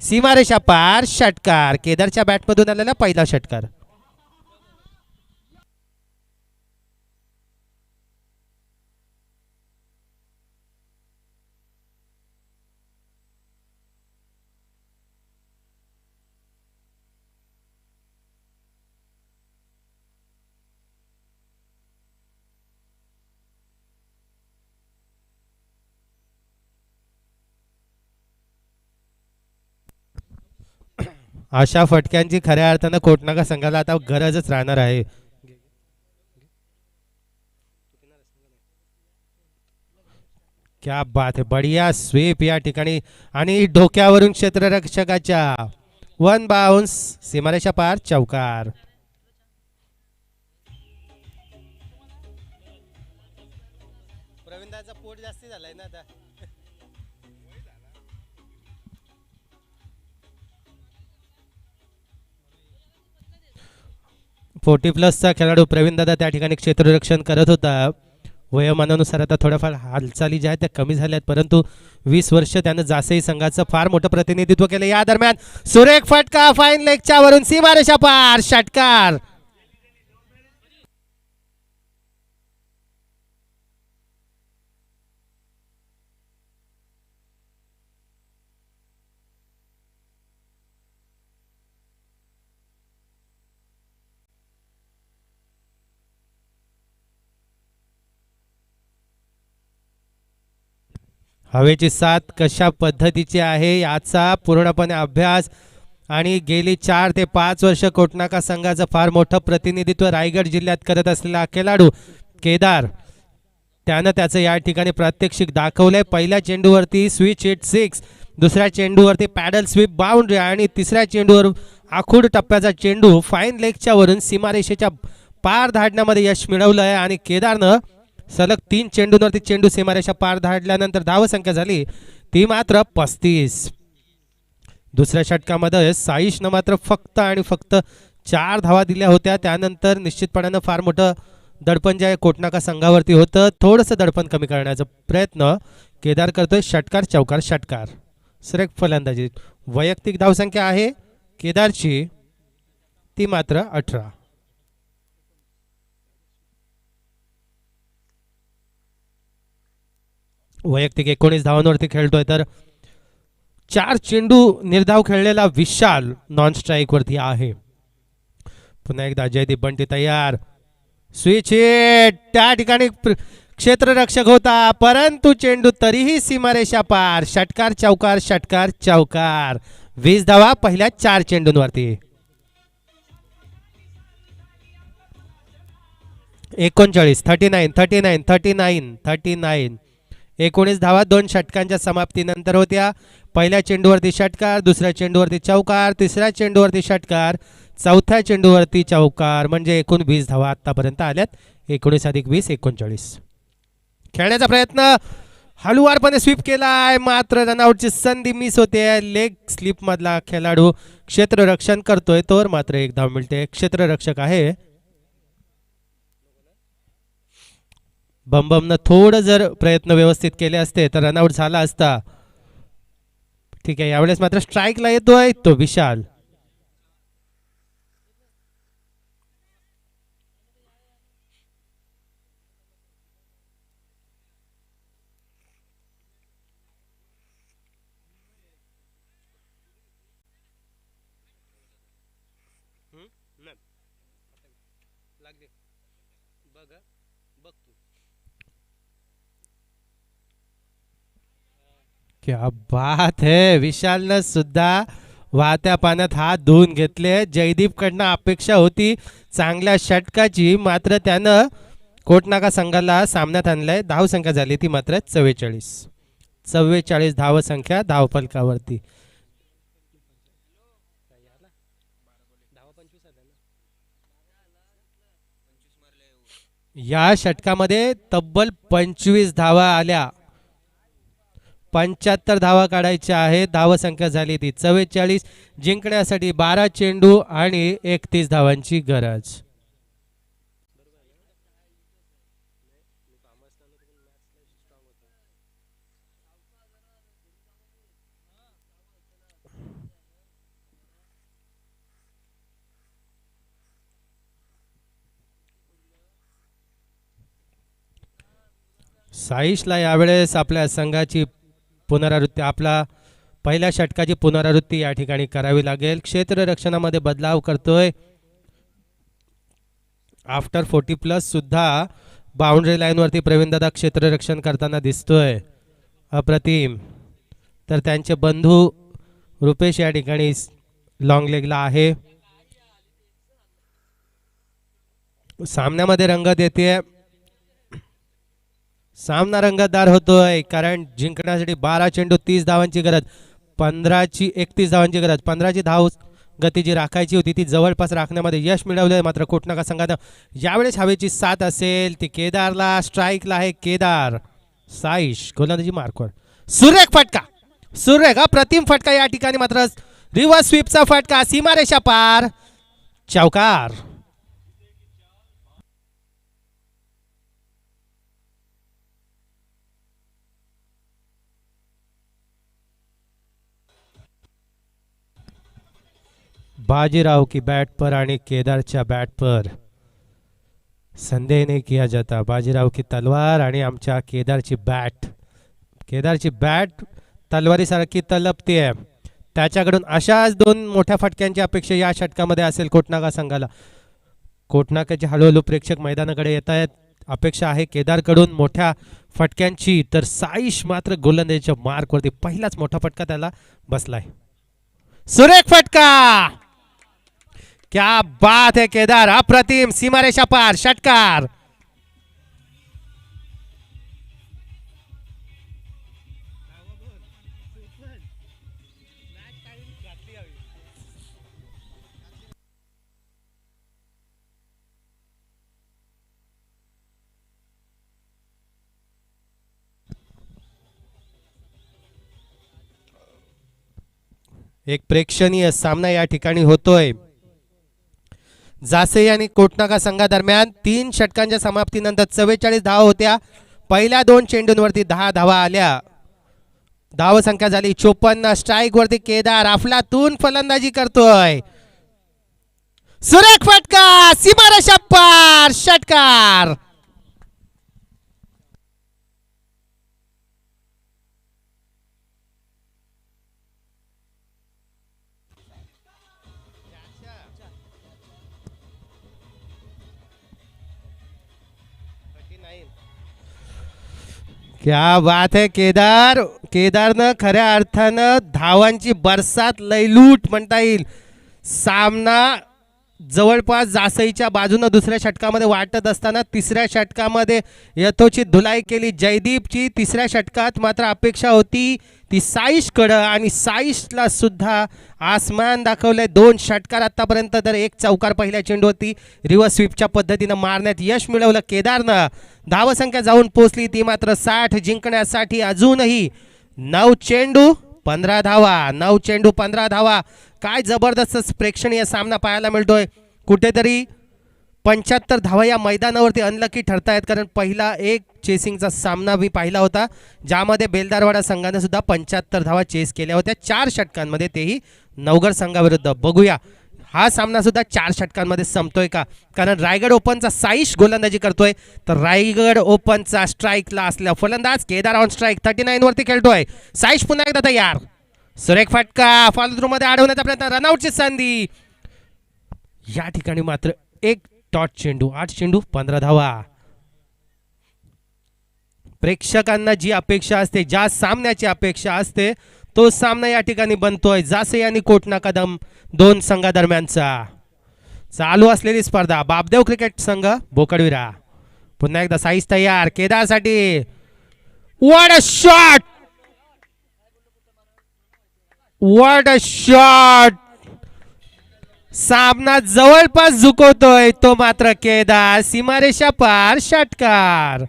Speaker 1: सीमारेषा पार षटकार केदारच्या बॅटमधून आलेला पहिला षटकार अशा फटक्यांची खऱ्या अर्थानं कोटनाका संघाला आता गरजच राहणार आहे क्या बात है बढ़िया स्वीप या ठिकाणी आणि डोक्यावरून क्षेत्ररक्षकाच्या 1 बाउन्स सीमारेषा पार चौकार प्रवीणदाचा पोट जास्ती झालाय ना आता 40+ खेळाडू प्रवीणदादा त्या ठिकाणी क्षेत्ररक्षण करत होता वयोमानानुसार आता थोड्याफार हालचाली ज्या आहेत त्या कमी झाल्यात परंतु 20 वर्ष त्यानं जासई संघाचं फार मोठं प्रतिनिधित्व केलं या दरम्यान सुरेख फटका फाईन लेगच्या वरून सीमारेषा पार षटकार हवेची साथ कशा पद्धतीची आहे याचा पूर्णपणे अभ्यास आणि गेली 4 ते 5 वर्ष कोटनाका संघाचं फार मोठं प्रतिनिधित्व रायगड जिल्ह्यात करत असलेला खेळाडू केदार त्यानं त्याचं या ठिकाणी प्रात्यक्षिक दाखवलंय पहिल्या चेंडूवरती स्विच हिट 6 दुसऱ्या चेंडूवरती पॅडल स्वीप बाउंड्री आणि तिसऱ्या चेंडूवर आखूड टप्प्याचा चेंडू फाईन लेगच्या वरून सीमारेषेच्या पार धाडण्यामध्ये यश मिळवलं आहे आणि केदारनं सलग 3 चेंडूंवरती चेंडू सीमारेषा पार धाडल्यानंतर धावसंख्या झाली ती मात्र 35 दुसऱ्या षटकामध्ये साईशनं मात्र फक्त आणि फक्त 4 धावा दिल्या होत्या त्यानंतर निश्चितपणानं फार मोठं दडपण जे आहे कोटनाका संघावरती होतं थोडंसं दडपण कमी करण्याचा प्रयत्न केदार करतोय षटकार चौकार षटकार सुरेख फलंदाजी वैयक्तिक धावसंख्या आहे केदारची ती मात्र 18 वैयक्तिक 19 धावांवरती खेळतोय, तर 4 चेंडू निर्धाव खेळलेला विशाल नॉन स्ट्राईक वरती आहे. पुन्हा एकदा जयदीप बंटी तयार. स्विच हिट, त्या ठिकाणी क्षेत्ररक्षक होता, परंतु चेंडू तरीही सीमारेषा पार. षटकार चौकार, षटकार चौकार. 20 धावा पहिल्या 4 चेंडूंवरती. 39, 39, 39, 39, 39. 19 धावा 2 षटकांच्या समाप्तीनंतर होत्या. पहिल्या चेंडूवरती षटकार, दुसऱ्या चेंडूवरती चौकार, तिसऱ्या चेंडूवरती षटकार, चौथ्या चेंडूवरती चौकार, म्हणजे एकूण 20 धावा आतापर्यंत आल्यात. 19 अधिक 20 39. खेळण्याचा प्रयत्न हळुवारपणे स्वीप केलाय, मात्र रनआउटची संधी मिस होते. लेग स्लिप मधला खेळाडू क्षेत्ररक्षण करतोय, तोवर मात्र एक धाव मिळते. क्षेत्ररक्षक आहे बमबमनं थोडं जर प्रयत्न व्यवस्थित केले असते तर रनआउट झाला असता. ठीक आहे, यावेळेस मात्र स्ट्राईकला येतोय तो विशाल. क्या बात है, विशालनं सुद्धा वाहत्या पाण्यात हात धुवून घेतले. जयदीप कडनं अपेक्षा होती चांगल्या षटकाची, मात्र त्यानं कोटनाका संघाला सामन्यात आणलाय. धावसंख्या झाली ती मात्र 44. 44 धावसंख्या धावफलकावरती. या षटकामध्ये तब्बल 25 धावा आल्या. 75 धावा काढायच्या आहेत. धावसंख्या झाली ती 44. जिंकण्यासाठी 12 चेंडू आणि 31 धावांची गरज. साईशला यावेळेस आपल्या संघाची पुनरावृत्ती, आपला पहिल्या षटकाची पुनरावृत्ती या ठिकाणी करावी लागेल. क्षेत्ररक्षणामध्ये बदलाव करतोय. आफ्टर 40+ सुद्धा बाउंड्री लाईन वरती प्रवीणदादा क्षेत्ररक्षण करताना दिसतोय. अप्रतिम. तर त्यांचे बंधू रुपेश या ठिकाणी लॉंग लेगला आहे. सामन्यामध्ये रंगत येते, सामना रंगतदार होतोय, कारण जिंकण्यासाठी 12 चेंडू 30 धावांची गरज, 15ची 31 धावांची गरज. 15ची धाव गती जी राखायची होती ती जवळपास राखण्यामध्ये यश मिळवलंय. मात्र कोटनाका संघानं यावेळेस हवेची साथ असेल ती केदारला. स्ट्राईकला आहे केदार. साईश गोलंदाजी मार्कवर. सुरेख फटका, सुरेख अप्रतिम फटका या ठिकाणी. मात्र रिव्हर्स स्वीपचा फटका, सीमारेषा पार, चौकार. बाजीराव की बैट पर आणि केदारच्या बैट पर संदेह नहीं किया जाता. बाजीराव की तलवार आणि आमच्या केदारची बॅट. केदारची बॅट तलवारीसारखी तलपते. त्याच्याकडून अशाच 2 मोठ्या फटक्यांची अपेक्षा या षटकामध्ये असेल कोटनाका संघाला. कोटनाकाचे हळूहळू प्रेक्षक मैदानाकडे येत आहेत. अपेक्षा आहे केदारकडून मोठ्या फटक्यांची. तर साईश मात्र गोलंदाजीच्या मार्कवरती पहिलाच मोठा फटका त्याला बसलाय. सुरेख फटका, क्या बात है केदार, अप्रतिम, सीमारेषा पार, षटकार. एक प्रेक्षणीय सामना या ठिकाणी होतोय. जासे आणि कोटनाका संघादरम्यान 3 षटकांच्या समाप्तीनंतर 44 धावा होत्या. पहिल्या 2 चेंडूंवरती 10 धावा आल्या. धावसंख्या झाली 54. स्ट्राईक वरती केदार अफलातून फलंदाजी करतोय. सुरेख फटका, सीमारेषा पार, षटकार. क्या बात है केदार. केदारनं खऱ्या अर्थानं धावांची बरसात लयलूट म्हणता येईल. सामना जवळपास जासईच्या बाजूनं दुसऱ्या षटकामध्ये वाटत असताना तिसऱ्या षटकामध्ये यथोचित धुलाई केली जयदीपची. तिसऱ्या षटकात मात्र अपेक्षा होती ती साईशकडं आणि साईशला सुद्धा आसमान दाखवलंय. 2 षटकार आतापर्यंत तर 1 चौकार पहिल्या चेंडूवरती रिव्हर्स स्वीपच्या पद्धतीनं मारण्यात यश मिळवलं केदारनं. धावसंख्या जाऊन पोचली ती मात्र 60 जिंकण्यासाठी अजूनही 9 चेंडू 15 धावा. 9 चेंडू 15 धावा. काय जबरदस्त प्रेक्षणीय सामना पाहायला मिळतोय. कुठेतरी 75 धावा या मैदानावरती अनलकी ठरतायत, कारण पहिला एक चेसिंगचा सामना मी पाहिला होता ज्यामध्ये बेलदारवाडा संघाने सुद्धा 75 धावा चेस केल्या होत्या 4 षटकांमध्ये, तेही नवगड संघाविरुद्ध. बघूया हा सामना सुद्धा 4 षटकांमध्ये संपतोय का, कारण रायगड ओपनचा साईश गोलंदाजी करतोय तर रायगड ओपनचा स्ट्राईकला असलेला फलंदाज केदार ऑन स्ट्राईक 39 वरती खेळतोय. साईश पुन्हा एकदा तयार. सुरेख फटका फॉलो मध्ये अडवण्याचा प्रयत्न. रनआउटची संधी. या ठिकाणी मात्र 1 डॉट चेंडू 8 चेंडू 15 धावा. प्रेक्षकांना जी अपेक्षा असते, ज्या सामन्याची अपेक्षा असते, तो सामना या ठिकाणी बनतोय. जासे आणि कोटना कदम 2 संघादरम्यानचा चालू असलेली स्पर्धा. बापदेव क्रिकेट संघ बोकडविरा. पुन्हा एकदा साईज तयार केदारसाठी. What a shot, what a shot. सामना जवळपास झुकवतोय तो मात्र केदार. सीमारेषा पार षटकार.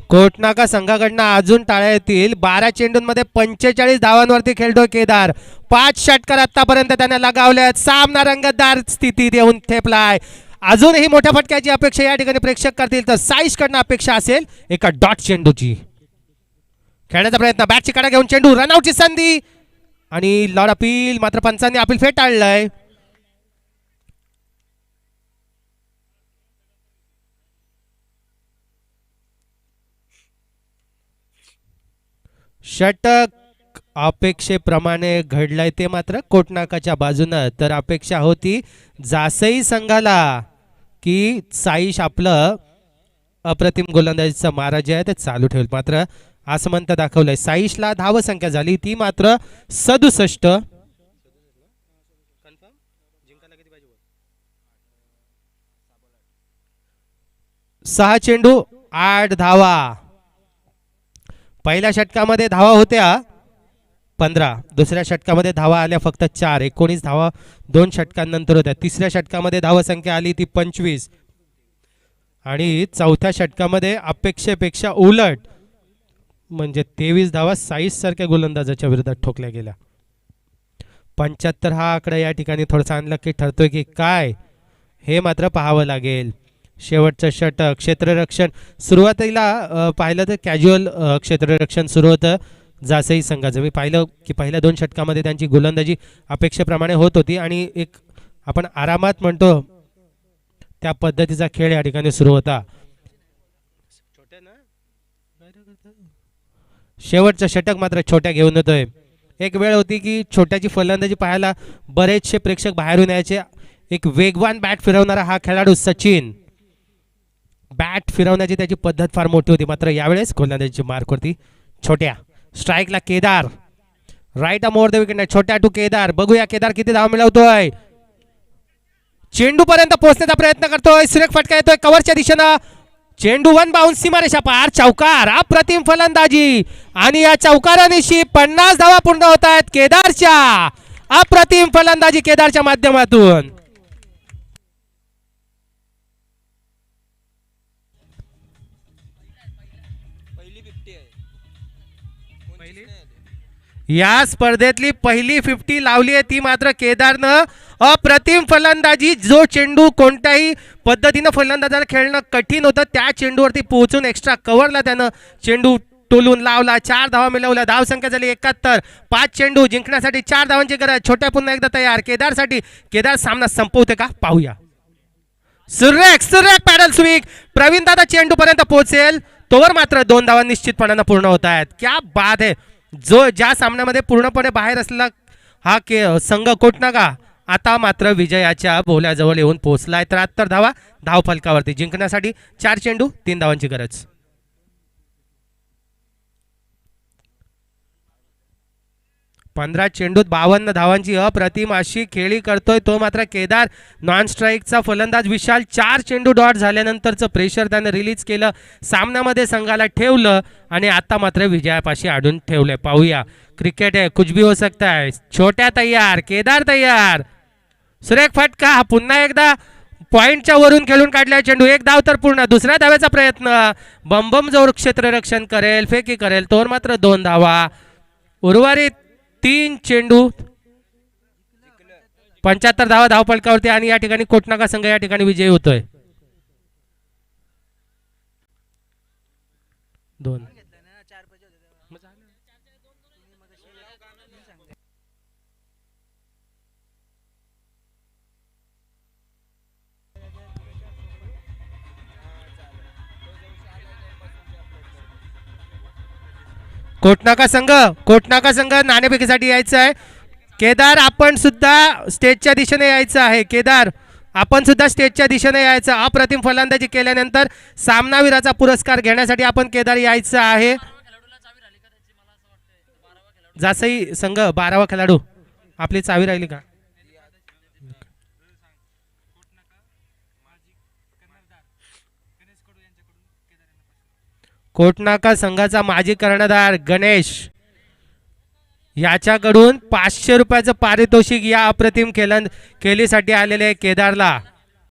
Speaker 1: कोटनाका संघाकडनं अजून टाळ्या येतील. 12 चेंडूंमध्ये 45 धावांवरती खेळतोय केदार. 5 षटकार आतापर्यंत त्याने लगावल्यात. सामना रंगतदार स्थितीत येऊन ठेपलाय. अजूनही मोठ्या फटक्याची अपेक्षा या ठिकाणी प्रेक्षक करतील, तर साईश कडनं अपेक्षा असेल एका डॉट चेंडूची. खेळण्याचा प्रयत्न, बॅटची कडा घेऊन चेंडू, रनआउटची संधी आणि लॉर्ड अपील. मात्र पंचांनी अपील फेटाळलंय. षटक अपेक्षेप्रमाणे घडलंय ते मात्र कोटनाकाच्या बाजूनं. तर अपेक्षा होती जासई संघाला की साईश आपलं अप्रतिम गोलंदाजीचा मारा जे आहे ते चालू ठेवल, मात्र आसमंत दाखवलंय. साईशला धावसंख्या झाली ती मात्र 67. 6 चेंडू 8 धावा. पहिल्या षटकामध्ये धावा होत्या 15, दुसऱ्या षटकामध्ये धावा आल्या फक्त 4. 19 धावा 2 षटकांनंतर होत्या. तिसऱ्या षटकामध्ये धावसंख्या आली ती 25 आणि चौथ्या षटकामध्ये अपेक्षेपेक्षा उलट म्हणजे 23 धावा साईश सारख्या गोलंदाजाच्या विरोधात ठोकल्या गेल्या. 75 हा आकडा या ठिकाणी थोडासा अनलकी ठरतोय की काय हे मात्र पाहावं लागेल. शेवटचं षटक क्षेत्ररक्षण सुरुवातीला पाहिलं तर कॅज्युअल क्षेत्ररक्षण सुरू होतं जासई संघाचं. मी पाहिलं की पहिल्या 2 षटकामध्ये त्यांची गोलंदाजी अपेक्षेप्रमाणे होत होती आणि एक आपण आरामात म्हणतो त्या पद्धतीचा खेळ या ठिकाणी सुरू होता. शेवटचं षटक मात्र छोट्या घेऊन होतोय. एक वेळ होती की छोट्याची फलंदाजी पाहायला बरेचसे प्रेक्षक बाहेरून यायचे. एक वेगवान बॅट फिरवणारा हा खेळाडू सचिन, बॅट फिरवण्याची त्याची पद्धत फार मोठी होती, मात्र यावेळेस गोलंदाजीची मार्क होती छोट्या. स्ट्राईकला Kedar, right arm over the wicket. छोट्या टू केदार. बघूया केदार किती धाव मिळवतोय. चेंडू पर्यंत पोहोचण्याचा प्रयत्न करतोय. सुरेख फटका येतोय कव्हरच्या दिशेनं. चेंडू 1 बाउन्स सीमारेषा पार. चौकार. अप्रतिम फलंदाजी आणि या चौकारानिशी 50 धावा पूर्ण होत आहेत केदारच्या. अप्रतिम फलंदाजी केदारच्या माध्यमातून. या स्पर्धेतली पहिली 50 लावली आहे ती मात्र केदारनं. अप्रतिम फलंदाजी. जो चेंडू कोणत्याही पद्धतीनं फलंदाजाला खेळणं कठीण होतं त्या चेंडूवरती पोहोचून एक्स्ट्रा कव्हरला त्यानं चेंडू टोलून लावला. 4 धावा मिळवल्या. धावसंख्या झाली 71. 5 चेंडू जिंकण्यासाठी 4 धावांची गरज. छोट्या पुन्हा एकदा तयार केदारसाठी. केदार सामना संपवते का पाहूया. सुरेख सुरेख पॅडल स्विंग. प्रवीण दादा चेंडू पर्यंत पोहोचेल तोवर मात्र 2 धावा निश्चितपणानं पूर्ण होत आहेत. क्या बात आहे. जो ज्या सामन्यामध्ये पूर्णपणे बाहेर असलेला हा संघ कोटनागा आता मात्र विजयाच्या बोल्याजवळ येऊन पोहोचलाय. 73 धावा धाव फलकावरती. जिंकण्यासाठी 4 चेंडू 3 धावांची गरज. पंधरा चेंडूत 52 धावांची अप्रतिम अशी खेळी करतोय तो मात्र केदार. नॉन स्ट्राईकचा फलंदाज विशाल. 4 चेंडू डॉट झाल्यानंतरचं प्रेशर त्याने रिलीज केलं, सामन्यामध्ये संघाला ठेवलं आणि आता मात्र विजयापाशी आडून ठेवलंय. पाहूया, क्रिकेट आहे, कुछ भी हो सकता है. छोट्या तयार, केदार तयार. सुरेख फटका, पुन्हा एकदा पॉइंटच्या वरून खेळून काढलाय चेंडू. एक धाव तर पूर्ण. दुसऱ्या धावेचा प्रयत्न. बंबम जोर क्षेत्ररक्षण करेल, फेकी करेल, तोवर मात्र 2 धावा. उर्वरित 3 चेंडू 75 धावा धाव फलकावरती आणि या ठिकाणी कोटनागा संघ या ठिकाणी विजयी होतोय. 2 कोटनाका संघ नाणेफेकीसाठी यायचं आहे. केदार आपण सुद्धा स्टेजच्या दिशेने यायचं आहे. केदार आपण सुद्धा स्टेजच्या दिशेने यायचं. अप्रतिम फलंदाजी केल्यानंतर सामनावीराचा पुरस्कार घेण्यासाठी आपण केदार यायचं आहे. जासई संघ 12वा खेळाडू आपली चावी राहिली का? कोटनाका संघाचा माजी कर्णधार गणेश याच्याकडून 500 रुपयाचं पारितोषिक या अप्रतिम खेळीसाठी आलेले केदारला.